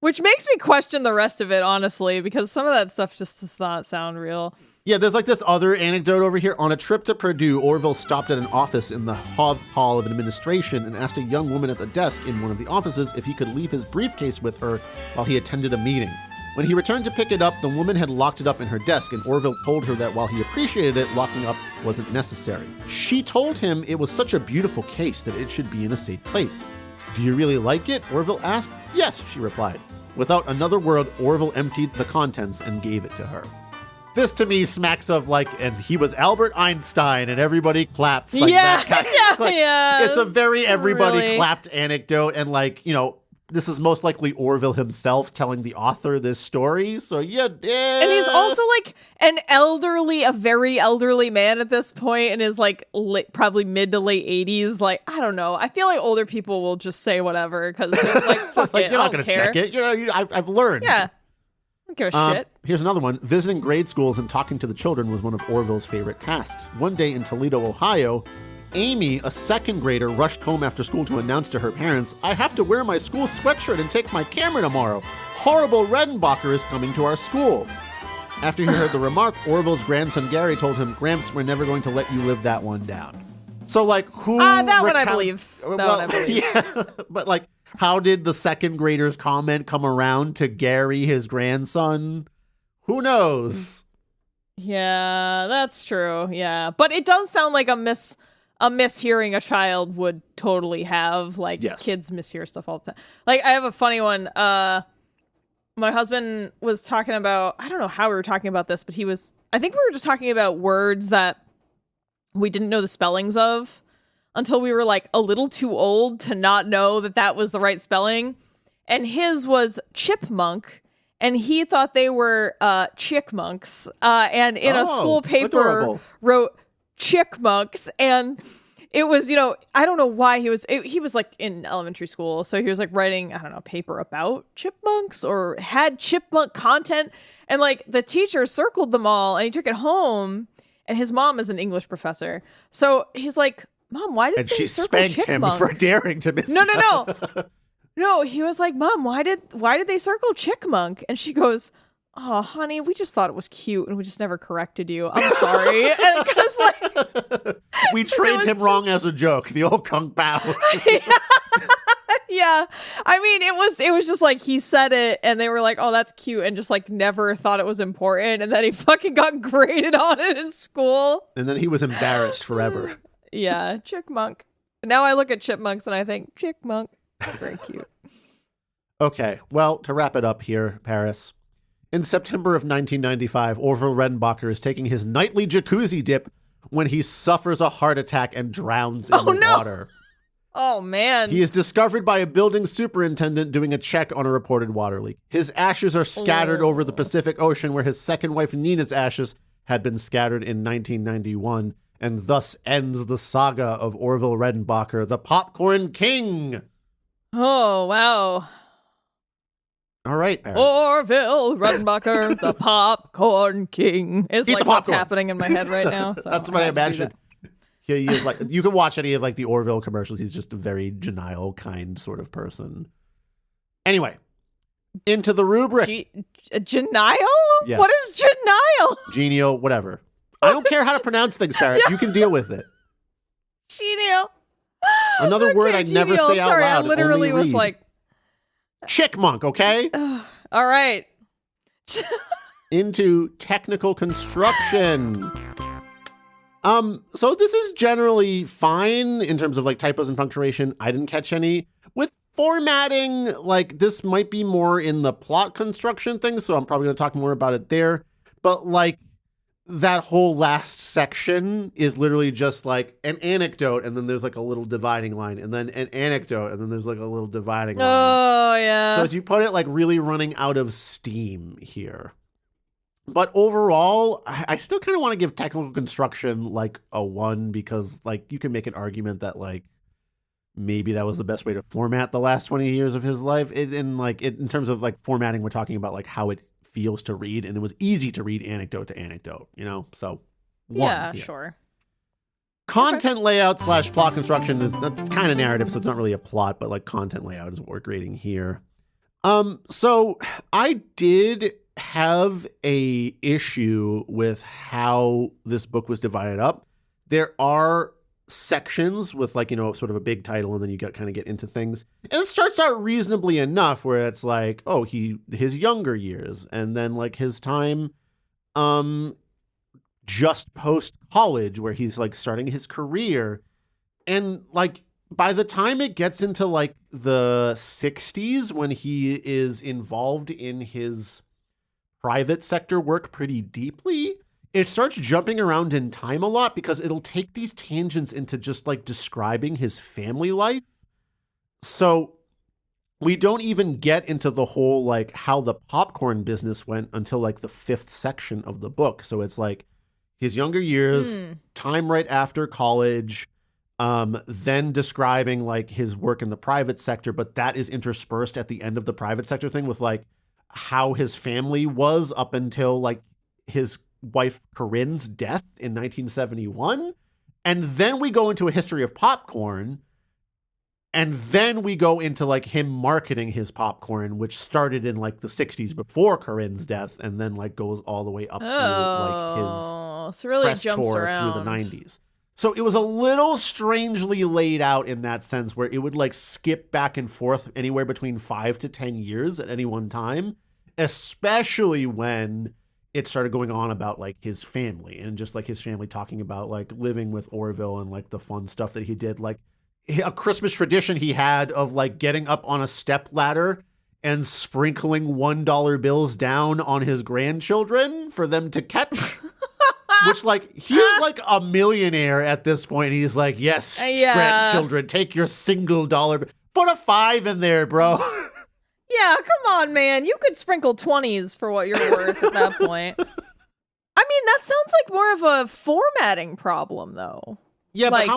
Which makes me question the rest of it, honestly, because some of that stuff just does not sound real. Yeah, there's like this other anecdote over here. On a trip to Purdue, Orville stopped at an office in the Hall of Administration and asked a young woman at the desk in one of the offices if he could leave his briefcase with her while he attended a meeting. When he returned to pick it up, the woman had locked it up in her desk, and Orville told her that while he appreciated it, locking up wasn't necessary. She told him it was such a beautiful case that it should be in a safe place. Do you really like it? Orville asked. Yes, she replied. Without another word, Orville emptied the contents and gave it to her. This to me smacks of like, and he was Albert Einstein and everybody claps. Like that kind yeah. It's a very everybody really clapped anecdote, and like, you know, this is most likely Orville himself telling the author this story. So yeah. And he's also like a very elderly man at this point, and is like probably mid to late 80s. Like, I don't know. I feel like older people will just say whatever because they're like, fuck like, it, you're I not don't going to care. check it. You know, I've learned. Yeah. I don't give a shit. Here's another one. Visiting grade schools and talking to the children was one of Orville's favorite tasks. One day in Toledo, Ohio, Amy, a second grader, rushed home after school to announce to her parents, I have to wear my school sweatshirt and take my camera tomorrow. Horrible Redenbacher is coming to our school. After he heard the remark, Orville's grandson Gary told him, Gramps, we're never going to let you live that one down. So like who... that one I believe. Yeah, but like how did the second grader's comment come around to Gary, his grandson? Who knows? Yeah, that's true. Yeah. But it does sound like a mishearing a child would totally have. Like, yes. Kids mishear stuff all the time. Like, I have a funny one. My husband was talking about, I don't know how we were talking about this, but I think we were just talking about words that we didn't know the spellings of until we were like a little too old to not know that was the right spelling. And his was chipmunk, and he thought they were chickmunks. And in a school paper adorable. Wrote chickmunks, and it was, you know, I don't know why he was like in elementary school, so he was like writing, I don't know, a paper about chipmunks or had chipmunk content, and like the teacher circled them all, and he took it home, and his mom is an English professor, so he's like, Mom, why did they circle spanked chickmunk? him for daring to miss. No, he was like, Mom, why did they circle chickmunk? And she goes, oh, honey, we just thought it was cute, and we just never corrected you. I'm sorry. Because like we trained him wrong as a joke. The old kung pao. Yeah. I mean, it was just like he said it, and they were like, oh, that's cute, and just like never thought it was important, and then he fucking got graded on it in school. And then he was embarrassed forever. Yeah, chickmunk. Now I look at chipmunks and I think chickmunk. Very cute. Okay, well, to wrap it up here, Paris. In September of 1995, Orville Redenbacher is taking his nightly jacuzzi dip when he suffers a heart attack and drowns in the water. Oh, man. He is discovered by a building superintendent doing a check on a reported water leak. His ashes are scattered over the Pacific Ocean, where his second wife Nina's ashes had been scattered in 1991, and thus ends the saga of Orville Redenbacher, the Popcorn King. Oh, wow. All right, Paris. Orville Redenbacher, the Popcorn King. It's like what's happening in my head right now. So that's what I imagine. He is like, you can watch any of like the Orville commercials. He's just a very genial, kind sort of person. Anyway, into the rubric. Genial? Yes. What is genial? Genial, whatever. I don't care how to pronounce things, Paris. You can deal with it. Genial. Another word I'd never say out Sorry, loud. I literally was like, chickmunk, okay? all right. Into technical construction. So this is generally fine in terms of like typos and punctuation. I didn't catch any. With formatting, like this might be more in the plot construction thing, so I'm probably going to talk more about it there. But like that whole last section is literally just like an anecdote, and then there's like a little dividing line, and then an anecdote, and then there's like a little dividing line. Oh, yeah. So as you put it, like really running out of steam here. But overall, I still kind of want to give technical construction like a 1, because like you can make an argument that like maybe that was the best way to format the last 20 years of his life. In terms of like formatting, we're talking about like how it feels to read, and it was easy to read anecdote to anecdote, so yeah, sure. Content layout / plot construction is kind of narrative, so it's not really a plot, but like content layout is what we're grading here. So I did have a issue with how this book was divided up. There are sections with like, sort of a big title, and then you kind of get into things. And it starts out reasonably enough where it's like, oh, his younger years, and then like his time just post college where he's like starting his career. And like by the time it gets into like the 60s, when he is involved in his private sector work pretty deeply, it starts jumping around in time a lot because it'll take these tangents into just like describing his family life. So we don't even get into the whole like how the popcorn business went until like the 5th section of the book. So it's like his younger years, time right after college, then describing like his work in the private sector, but that is interspersed at the end of the private sector thing with like how his family was up until like his wife Corinne's death in 1971. And then we go into a history of popcorn. And then we go into like him marketing his popcorn, which started in like the 60s before Corinne's death, and then like goes all the way up through like his so really press jumps tour around through the 90s. So it was a little strangely laid out in that sense, where it would like skip back and forth anywhere between 5 to 10 years at any one time, especially when it started going on about like his family and just like his family talking about like living with Orville and like the fun stuff that he did, like a Christmas tradition he had of like getting up on a step ladder and sprinkling $1 bills down on his grandchildren for them to catch. Which like, he's like a millionaire at this point. He's like, yes, grandchildren, take your single dollar. Put a 5 in there, bro. Yeah, come on, man. You could sprinkle 20s for what you're worth at that point. I mean, that sounds like more of a formatting problem, though. Yeah, like, but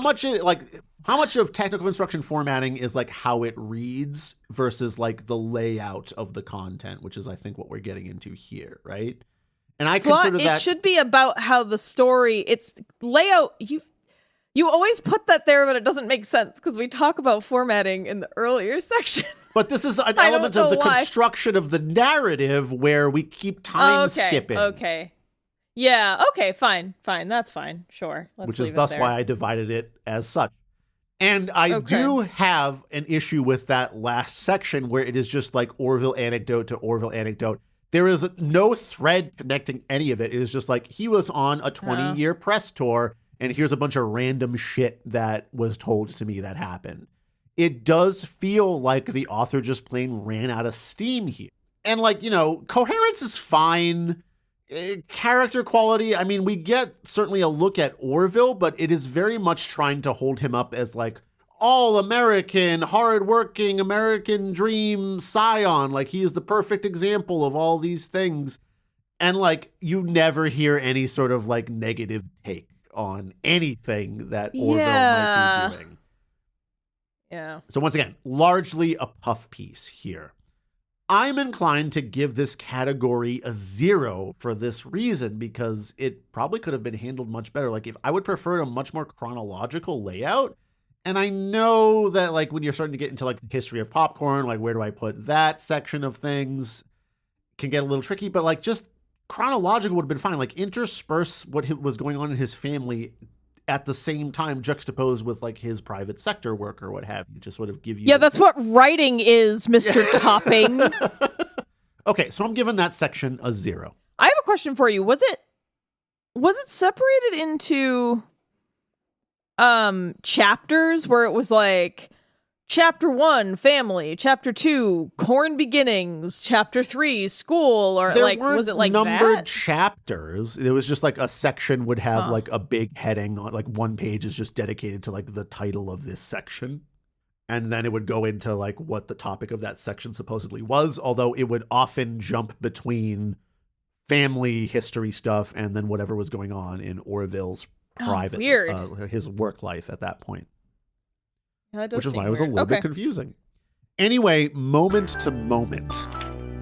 how much of technical instruction formatting is like how it reads versus like the layout of the content, which is I think what we're getting into here, right? And I consider that it should be about how the story, it's layout. You always put that there, but it doesn't make sense because we talk about formatting in the earlier section. But this is an element of the construction of the narrative where we keep time skipping. Okay. Yeah. Okay. Fine. That's fine. Sure. Which is thus why I divided it as such. And I do have an issue with that last section where it is just like Orville anecdote to Orville anecdote. There is no thread connecting any of it. It is just like he was on a 20-year press tour, and here's a bunch of random shit that was told to me that happened. It does feel like the author just plain ran out of steam here. And like, coherence is fine. Character quality, I mean, we get certainly a look at Orville, but it is very much trying to hold him up as like all-American, hard-working, American dream scion. Like he is the perfect example of all these things. And like you never hear any sort of like negative take on anything that Orville might be doing. Yeah. So once again, largely a puff piece here. I'm inclined to give this category a 0 for this reason, because it probably could have been handled much better. Like if I would prefer a much more chronological layout. And I know that like when you're starting to get into like the history of popcorn, like where do I put that section of things can get a little tricky, but like just chronological would have been fine. Like intersperse what was going on in his family at the same time, juxtaposed with like his private sector work or what have you, just sort of give you. Yeah, that's what writing is, Mr. Topping. Okay, so I'm giving that section a 0. I have a question for you. Was it separated into chapters where it was like chapter 1 family, chapter 2 corn beginnings, chapter 3 school, or like was it like numbered that? Chapters? It was just like a section would have like a big heading on like one page is just dedicated to like the title of this section, and then it would go into like what the topic of that section supposedly was, although it would often jump between family history stuff and then whatever was going on in Orville's private his work life at that point. That does which is seem why it was a weird. little bit Okay. confusing. Anyway, moment to moment.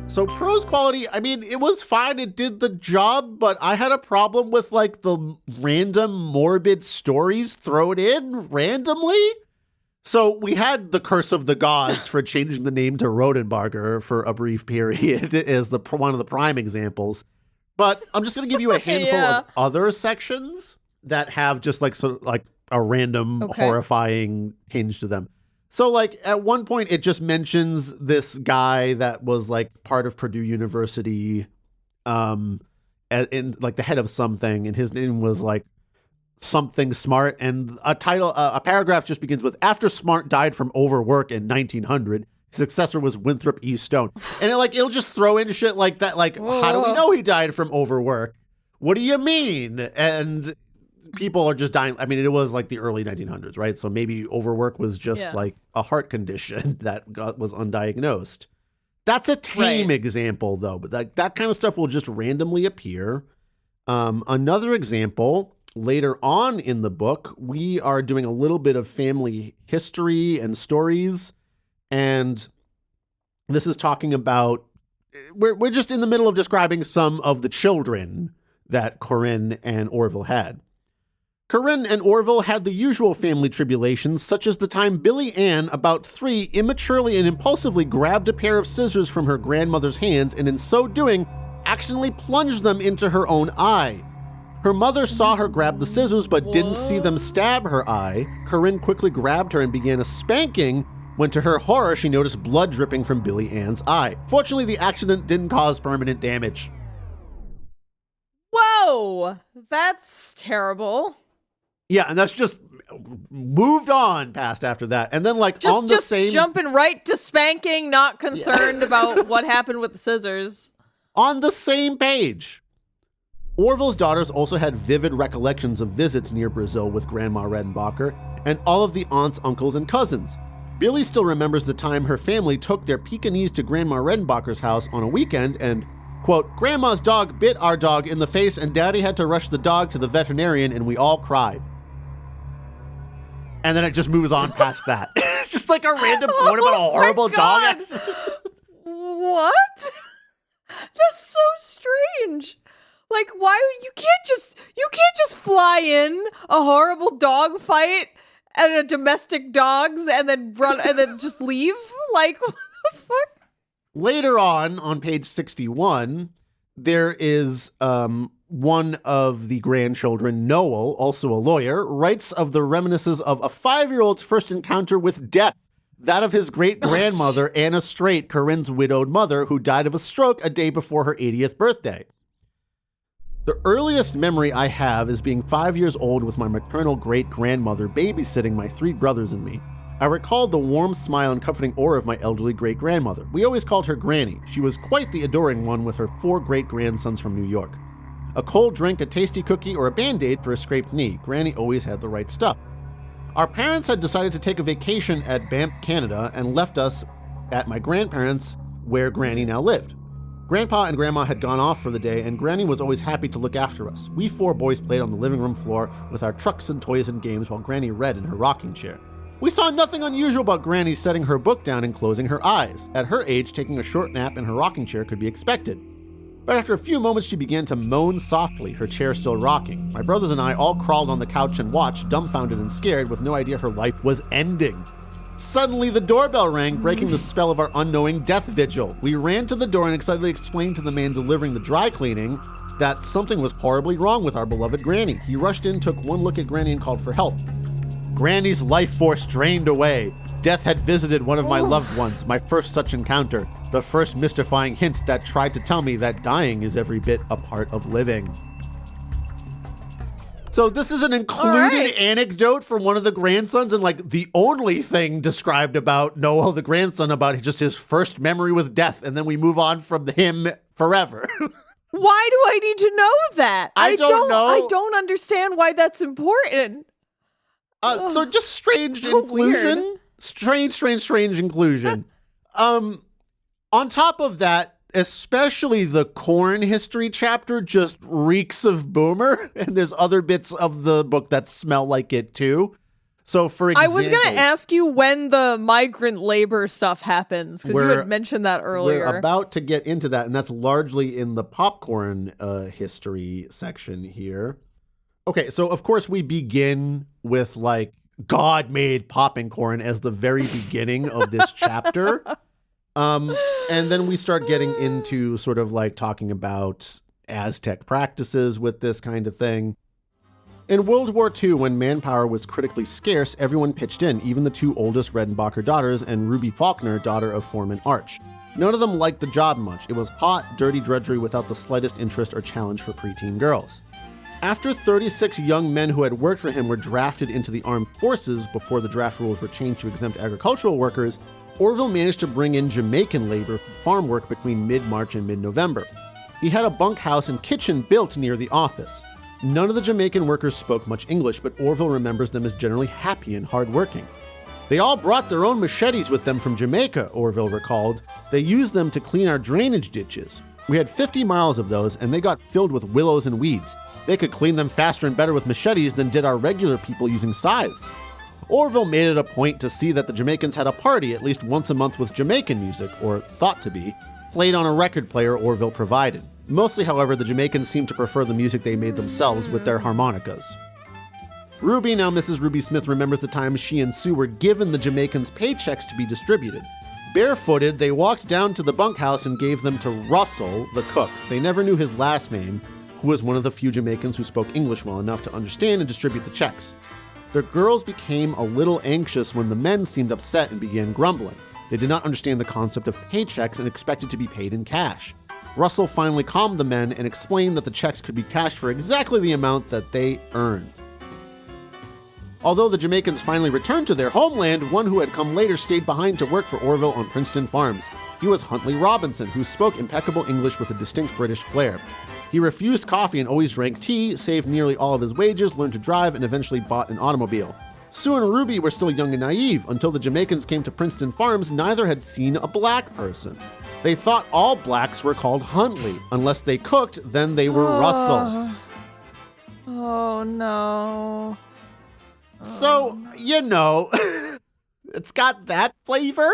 So prose quality, I mean, it was fine. It did the job, but I had a problem with like the random morbid stories thrown in randomly. So we had the Curse of the Gods for changing the name to Redenbacher for a brief period is one of the prime examples. But I'm just going to give you a handful of other sections that have just like sort of like a random horrifying hinge to them. So like at one point it just mentions this guy that was like part of Purdue University, in like the head of something, and his name was like something Smart, and a paragraph just begins with, after Smart died from overwork in 1900, his successor was Winthrop E. Stone. And it'll just throw in shit like that, like, how do we know he died from overwork? What do you mean? And people are just dying. I mean, it was like the early 1900s, right? So maybe overwork was just like a heart condition that was undiagnosed. That's a tame example, though. But that kind of stuff will just randomly appear. Another example, later on in the book, we are doing a little bit of family history and stories. And this is talking about, we're just in the middle of describing some of the children that Corinne and Orville had. Corinne and Orville had the usual family tribulations, such as the time Billy Ann, about 3, immaturely and impulsively grabbed a pair of scissors from her grandmother's hands and in so doing, accidentally plunged them into her own eye. Her mother saw her grab the scissors but didn't see them stab her eye. Corinne quickly grabbed her and began a spanking, when to her horror she noticed blood dripping from Billy Ann's eye. Fortunately, the accident didn't cause permanent damage. Whoa! That's terrible. Yeah, and that's just moved on past after that. And then like on the same... jumping right to spanking, not concerned about what happened with the scissors. On the same page. Orville's daughters also had vivid recollections of visits near Brazil with Grandma Redenbacher and all of the aunts, uncles, and cousins. Billy still remembers the time her family took their Pekingese to Grandma Redenbacher's house on a weekend and, quote, Grandma's dog bit our dog in the face and Daddy had to rush the dog to the veterinarian and we all cried. And then it just moves on past that. It's just like a random quote about a horrible dog accident. What? That's so strange. Like, why you can't just fly in a horrible dog fight and a domestic dogs and then run and then just leave? Like, what the fuck? Later on page 61, there is one of the grandchildren, Noel, also a lawyer, writes of the reminiscences of a 5-year-old's first encounter with death, that of his great-grandmother, Anna Straight, Corinne's widowed mother, who died of a stroke a day before her 80th birthday. The earliest memory I have is being 5 years old with my maternal great-grandmother babysitting my 3 brothers and me. I recalled the warm smile and comforting aura of my elderly great-grandmother. We always called her Granny. She was quite the adoring one with her 4 great-grandsons from New York. A cold drink, a tasty cookie, or a Band-Aid for a scraped knee. Granny always had the right stuff. Our parents had decided to take a vacation at Banff, Canada, and left us at my grandparents' where Granny now lived. Grandpa and Grandma had gone off for the day, and Granny was always happy to look after us. We 4 boys played on the living room floor with our trucks and toys and games while Granny read in her rocking chair. We saw nothing unusual about Granny setting her book down and closing her eyes. At her age, taking a short nap in her rocking chair could be expected. But after a few moments, she began to moan softly, her chair still rocking. My brothers and I all crawled on the couch and watched, dumbfounded and scared, with no idea her life was ending. Suddenly, the doorbell rang, breaking the spell of our unknowing death vigil. We ran to the door and excitedly explained to the man delivering the dry cleaning that something was horribly wrong with our beloved Granny. He rushed in, took one look at Granny, and called for help. Granny's life force drained away. Death had visited one of my loved ones, my first such encounter, the first mystifying hint that tried to tell me that dying is every bit a part of living. So this is an included anecdote from one of the grandsons, and like the only thing described about Noel, the grandson, about just his first memory with death, and then we move on from him forever. Why do I need to know that? I don't know. I don't understand why that's important. So just strange inclusion. Weird. Strange inclusion. On top of that, especially the corn history chapter just reeks of Boomer, and there's other bits of the book that smell like it too. So, for example, I was going to ask you when the migrant labor stuff happens, because you had mentioned that earlier. We're about to get into that, and that's largely in the popcorn history section here. Okay, so of course we begin with like God made popping corn as the very beginning of this chapter. And then we start getting into sort of like talking about Aztec practices with this kind of thing. In World War II, when manpower was critically scarce, everyone pitched in, even the two oldest Redenbacher daughters and Ruby Faulkner, daughter of Foreman Arch. None of them liked the job much. It was hot, dirty drudgery without the slightest interest or challenge for preteen girls. After 36 young men who had worked for him were drafted into the armed forces before the draft rules were changed to exempt agricultural workers, Orville managed to bring in Jamaican labor for farm work between mid-March and mid-November. He had a bunkhouse and kitchen built near the office. None of the Jamaican workers spoke much English, but Orville remembers them as generally happy and hardworking. They all brought their own machetes with them from Jamaica, Orville recalled. They used them to clean our drainage ditches. We had 50 miles of those, and they got filled with willows and weeds. They could clean them faster and better with machetes than did our regular people using scythes. Orville made it a point to see that the Jamaicans had a party at least once a month with Jamaican music, or thought to be, played on a record player Orville provided. Mostly, however, the Jamaicans seemed to prefer the music they made themselves with their harmonicas. Ruby, now Mrs. Ruby Smith, remembers the time she and Sue were given the Jamaicans' paychecks to be distributed. Barefooted, they walked down to the bunkhouse and gave them to Russell, the cook. They never knew his last name, who was one of the few Jamaicans who spoke English well enough to understand and distribute the checks. The girls became a little anxious when the men seemed upset and began grumbling. They did not understand the concept of paychecks and expected to be paid in cash. Russell finally calmed the men and explained that the checks could be cashed for exactly the amount that they earned. Although the Jamaicans finally returned to their homeland, one who had come later stayed behind to work for Orville on Princeton Farms. He was Huntley Robinson, who spoke impeccable English with a distinct British flair. He refused coffee and always drank tea, saved nearly all of his wages, learned to drive, and eventually bought an automobile. Sue and Ruby were still young and naive. Until the Jamaicans came to Princeton Farms, neither had seen a black person. They thought all blacks were called Huntley. Unless they cooked, then they were Russell. Oh, no. So, you know, it's got that flavor.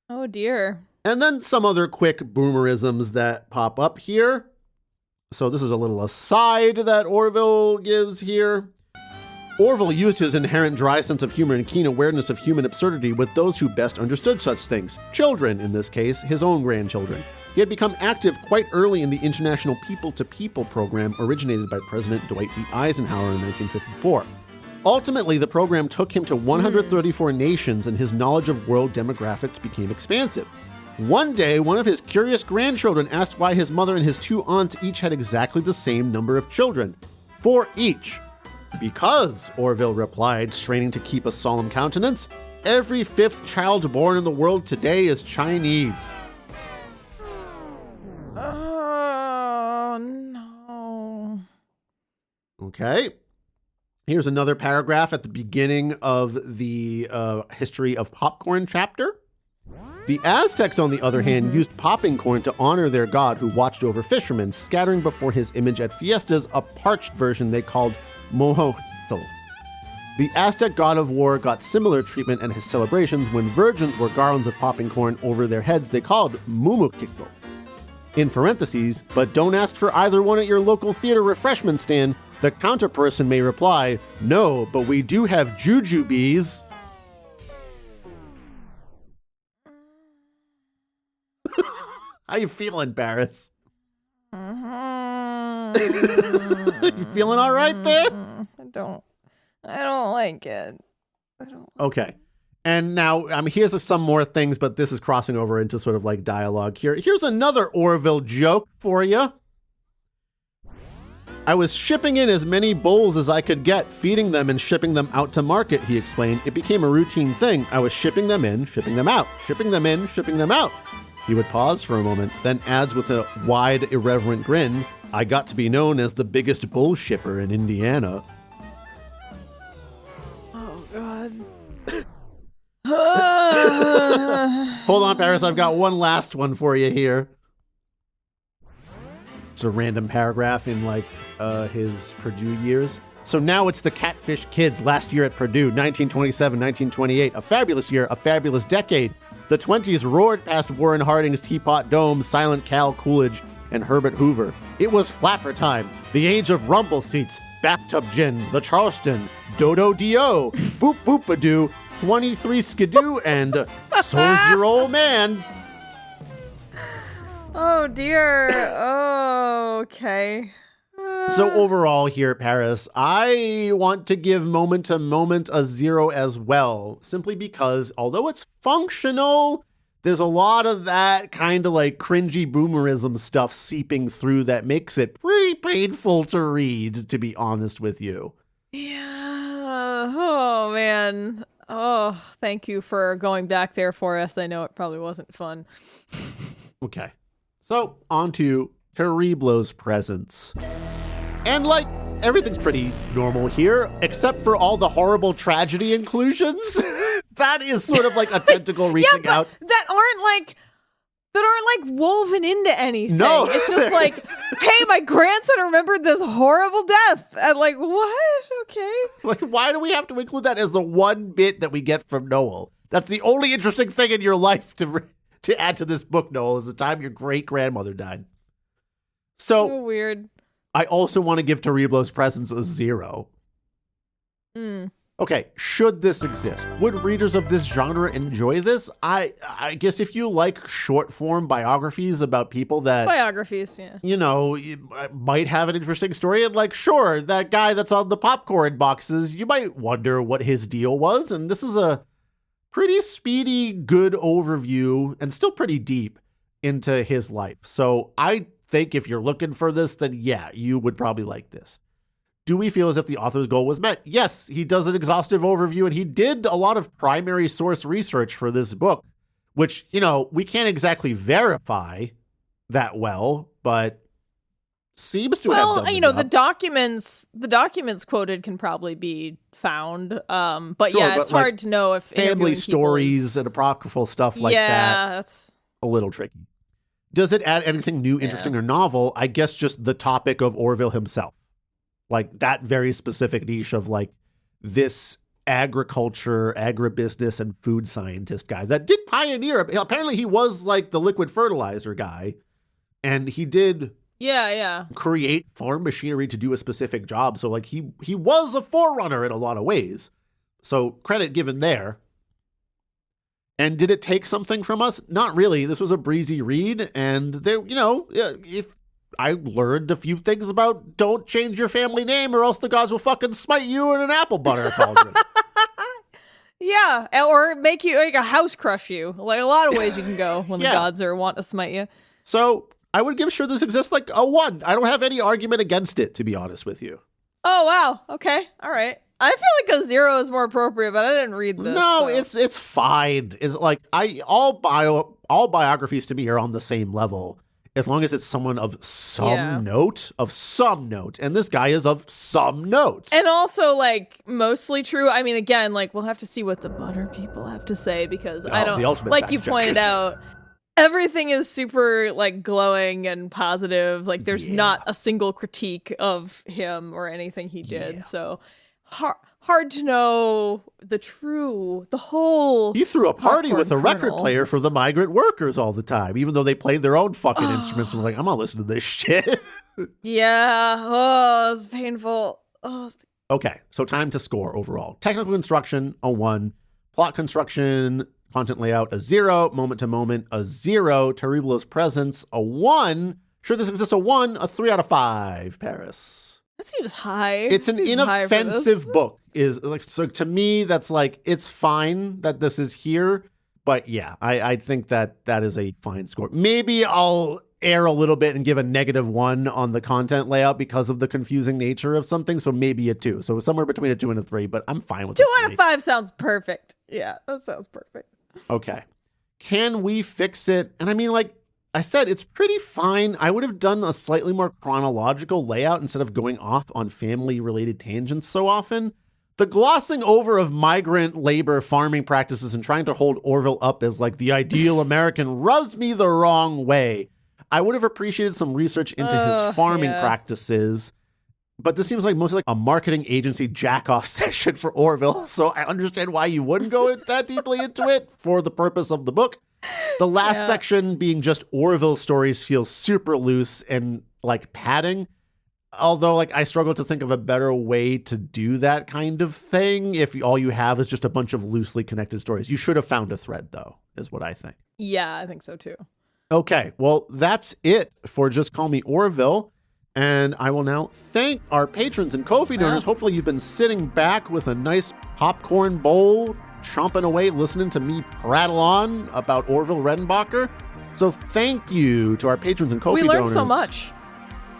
Oh, dear. And then some other quick boomerisms that pop up here. So this is a little aside that Orville gives here. Orville used his inherent dry sense of humor and keen awareness of human absurdity with those who best understood such things. Children, in this case, his own grandchildren. He had become active quite early in the International People-to-People program originated by President Dwight D. Eisenhower in 1954. Ultimately, the program took him to 134 nations and his knowledge of world demographics became expansive. One day, one of his curious grandchildren asked why his mother and his two aunts each had exactly the same number of children. 4 each. Because, Orville replied, straining to keep a solemn countenance, every 5th child born in the world today is Chinese. Oh, no. Okay. Here's another paragraph at the beginning of the history of popcorn chapter. The Aztecs, on the other hand, used popping corn to honor their god who watched over fishermen, scattering before his image at fiestas a parched version they called Mojohitl. The Aztec god of war got similar treatment at his celebrations when virgins wore garlands of popping corn over their heads they called Mumuktitl. In parentheses, but don't ask for either one at your local theater refreshment stand. The counterperson may reply, no, but we do have jujubes. How you feeling, Barris? You feeling all right there? I don't like it. Okay. And now, here's some more things, but this is crossing over into sort of like dialogue here. Here's another Orville joke for you. I was shipping in as many bowls as I could get, feeding them and shipping them out to market, he explained. It became a routine thing. I was shipping them in, shipping them out, shipping them in, shipping them out. He would pause for a moment, then adds with a wide, irreverent grin, I got to be known as the biggest bull shipper in Indiana. Oh, God. Hold on, Paris, I've got one last one for you here. It's a random paragraph in his Purdue years. So now it's the Catfish Kids last year at Purdue, 1927, 1928. A fabulous year, a fabulous decade. The 20s roared past Warren Harding's Teapot Dome, Silent Cal Coolidge, and Herbert Hoover. It was flapper time, the age of rumble seats, bathtub gin, the Charleston, Dodo Dio, Boop Boopadoo, 23 Skidoo, and So's Your Old Man. Oh, dear. Oh, okay. So overall here, Paris, I want to give Moment to Moment a 0 as well, simply because although it's functional, there's a lot of that kind of like cringy boomerism stuff seeping through that makes it pretty painful to read, to be honest with you. Yeah. Oh, man. Oh, thank you for going back there for us. I know it probably wasn't fun. Okay. So on to Terriblo's Presence. And like, everything's pretty normal here, except for all the horrible tragedy inclusions. That is sort of like a tentacle reaching out. That aren't like woven into anything. No. It's just like, hey, my grandson remembered this horrible death. And like, what? Okay. Like, why do we have to include that as the one bit that we get from Noel? That's the only interesting thing in your life to add to this book, Noel, is the time your great-grandmother died. So weird. I also want to give Terriblo's Presence a 0. Okay, should this exist? Would readers of this genre enjoy this? I guess if you like short-form biographies about people that... Biographies, yeah. You know, might have an interesting story, and like, sure, that guy that's on the popcorn boxes, you might wonder what his deal was, and this is a pretty speedy, good overview, and still pretty deep into his life. So I think if you're looking for this, then yeah, you would probably like this. Do we feel as if the author's goal was met? Yes, he does an exhaustive overview, and he did a lot of primary source research for this book, which, you know, we can't exactly verify that well, but seems to have done the job. the documents quoted can probably be found, but Sure, yeah, it's hard to know if family stories and apocryphal stuff like that. That's a little tricky. Does it add anything new, interesting, or novel? I guess just the topic of Orville himself. Like that very specific niche of like this agriculture, agribusiness, and food scientist guy that did pioneer. Apparently he was like the liquid fertilizer guy, and he did create farm machinery to do a specific job. So like he was a forerunner in a lot of ways. So credit given there. And did it take something from us? Not really. This was a breezy read, and there, you know, if I learned a few things about don't change your family name or else the gods will fucking smite you in an apple butter cauldron. Yeah, or make a house crush you. Like a lot of ways you can go when the gods want to smite you. So I would give Sure This Exists like a 1. I don't have any argument against it, to be honest with you. Oh, wow. Okay. All right. I feel like a 0 is more appropriate, but I didn't read this. No, so. it's fine. It's like all biographies to me are on the same level, as long as it's someone of some note, and this guy is of some note. And also, like, mostly true. I mean, again, like, we'll have to see what the butter people have to say, because I don't, like you pointed out, everything is super, like, glowing and positive. Like, there's not a single critique of him or anything he did, so... Hard to know the whole... He threw a party with a record player for the migrant workers all the time, even though they played their own fucking instruments and were like, I'm not listening to this shit. Yeah. Oh, it's painful. Oh. Okay, so time to score overall. Technical construction, a 1. Plot construction, content layout, a 0. Moment to moment, a 0. Terriblo's Presence, a 1. Sure This Exists, a 1. A 3 out of 5. Paris. That seems high. It's an inoffensive book. Is like, so to me, that's like, it's fine that this is here, but yeah, I think that is a fine score. Maybe I'll err a little bit and give a -1 on the content layout because of the confusing nature of something. So maybe a 2. So somewhere between a 2 and a 3, but I'm fine with 2 out of 5 sounds perfect. Yeah, that sounds perfect. Okay. Can we fix it? And I mean, like I said, it's pretty fine. I would have done a slightly more chronological layout instead of going off on family-related tangents so often. The glossing over of migrant labor farming practices and trying to hold Orville up as like the ideal American rubs me the wrong way. I would have appreciated some research into his farming practices, But this seems like mostly like a marketing agency jack-off session for Orville, so I understand why you wouldn't go that deeply into it for the purpose of the book. The last section being just Orville stories feels super loose and like padding. Although, like, I struggle to think of a better way to do that kind of thing if all you have is just a bunch of loosely connected stories. You should have found a thread, though, is what I think. Yeah, I think so, too. Okay, well, that's it for Just Call Me Orville. And I will now thank our patrons and Ko-fi donors. Hopefully you've been sitting back with a nice popcorn bowl, chomping away, listening to me prattle on about Orville Redenbacher. So thank you to our patrons and Ko-fi donors. We learned so much.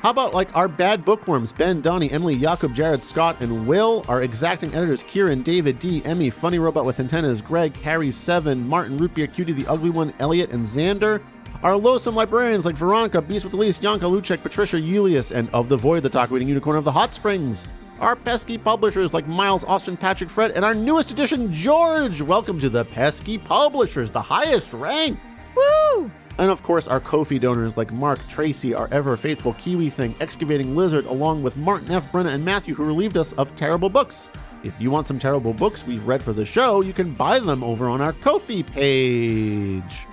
How about like our bad bookworms, Ben, Donnie, Emily, Jakob, Jared, Scott, and Will, our exacting editors, Kieran, David, D, Emmy, Funny Robot with Antennas, Greg, Harry, Seven, Martin, Root Beer, Cutie, the Ugly One, Elliot, and Xander. Our loathsome librarians like Veronica, Beast with the Least, Yanka, Luchek, Patricia, Julius, and Of the Void, the Taco-eating unicorn of the Hot Springs. Our pesky publishers like Miles, Austin, Patrick, Fred, and our newest addition, George. Welcome to the pesky publishers, the highest rank. Woo! And of course, our Ko-fi donors like Mark, Tracy, our ever-faithful Kiwi Thing, Excavating Lizard, along with Martin F., Brenna, and Matthew, who relieved us of terrible books. If you want some terrible books we've read for the show, you can buy them over on our Ko-fi page.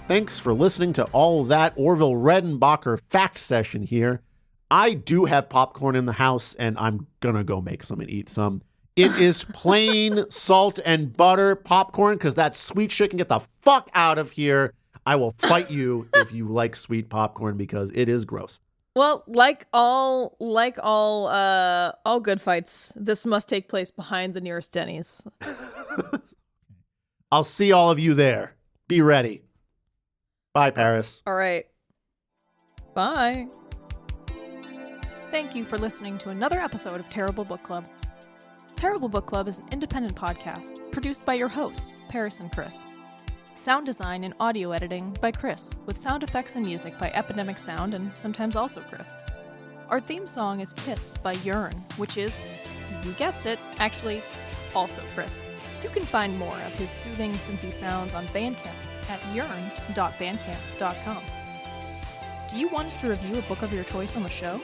Thanks for listening to all that Orville Redenbacher fact session here. I do have popcorn in the house, and I'm gonna go make some and eat some. It is plain salt and butter popcorn, because that sweet shit can get the fuck out of here. I will fight you if you like sweet popcorn, because it is gross. Well, like all good fights, this must take place behind the nearest Denny's. I'll see all of you there. Be ready. Bye, Paris. All right. Bye. Thank you for listening to another episode of Terrible Book Club. Terrible Book Club is an independent podcast produced by your hosts, Paris and Chris. Sound design and audio editing by Chris, with sound effects and music by Epidemic Sound and sometimes also Chris. Our theme song is Kiss by Yearn, which is, you guessed it, actually also Chris. You can find more of his soothing synthy sounds on Bandcamp at yearn.bandcamp.com. Do you want us to review a book of your choice on the show?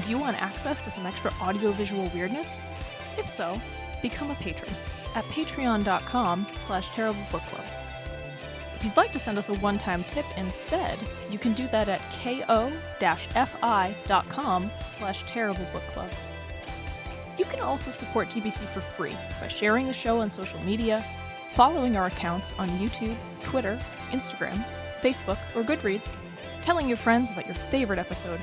Do you want access to some extra audio-visual weirdness? If so, become a patron at patreon.com/terriblebookclub. If you'd like to send us a one-time tip instead, you can do that at ko-fi.com/terriblebookclub. You can also support TBC for free by sharing the show on social media, following our accounts on YouTube, Twitter, Instagram, Facebook, or Goodreads, telling your friends about your favorite episode,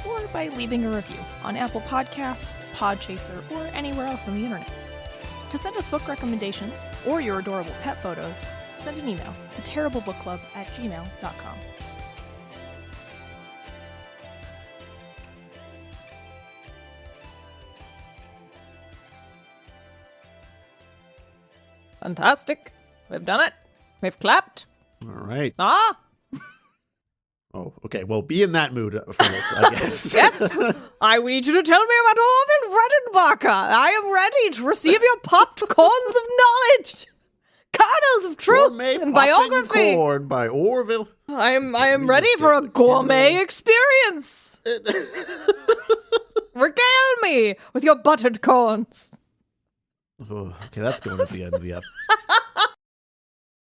or by leaving a review on Apple Podcasts, Podchaser, or anywhere else on the internet. To send us book recommendations or your adorable pet photos, send an email to terriblebookclub@gmail.com. Fantastic. We've done it. We've clapped. All right. Ah! Oh, okay. Well, be in that mood for this, I guess. Yes! I need you to tell me about Orville Redenbacher. I am ready to receive your popped corns of knowledge. Kernels of truth Gourmet and biography. Corn by Orville. I am ready for a gourmet experience. Regale me with your buttered corns. Oh, okay, that's going at the end of the episode.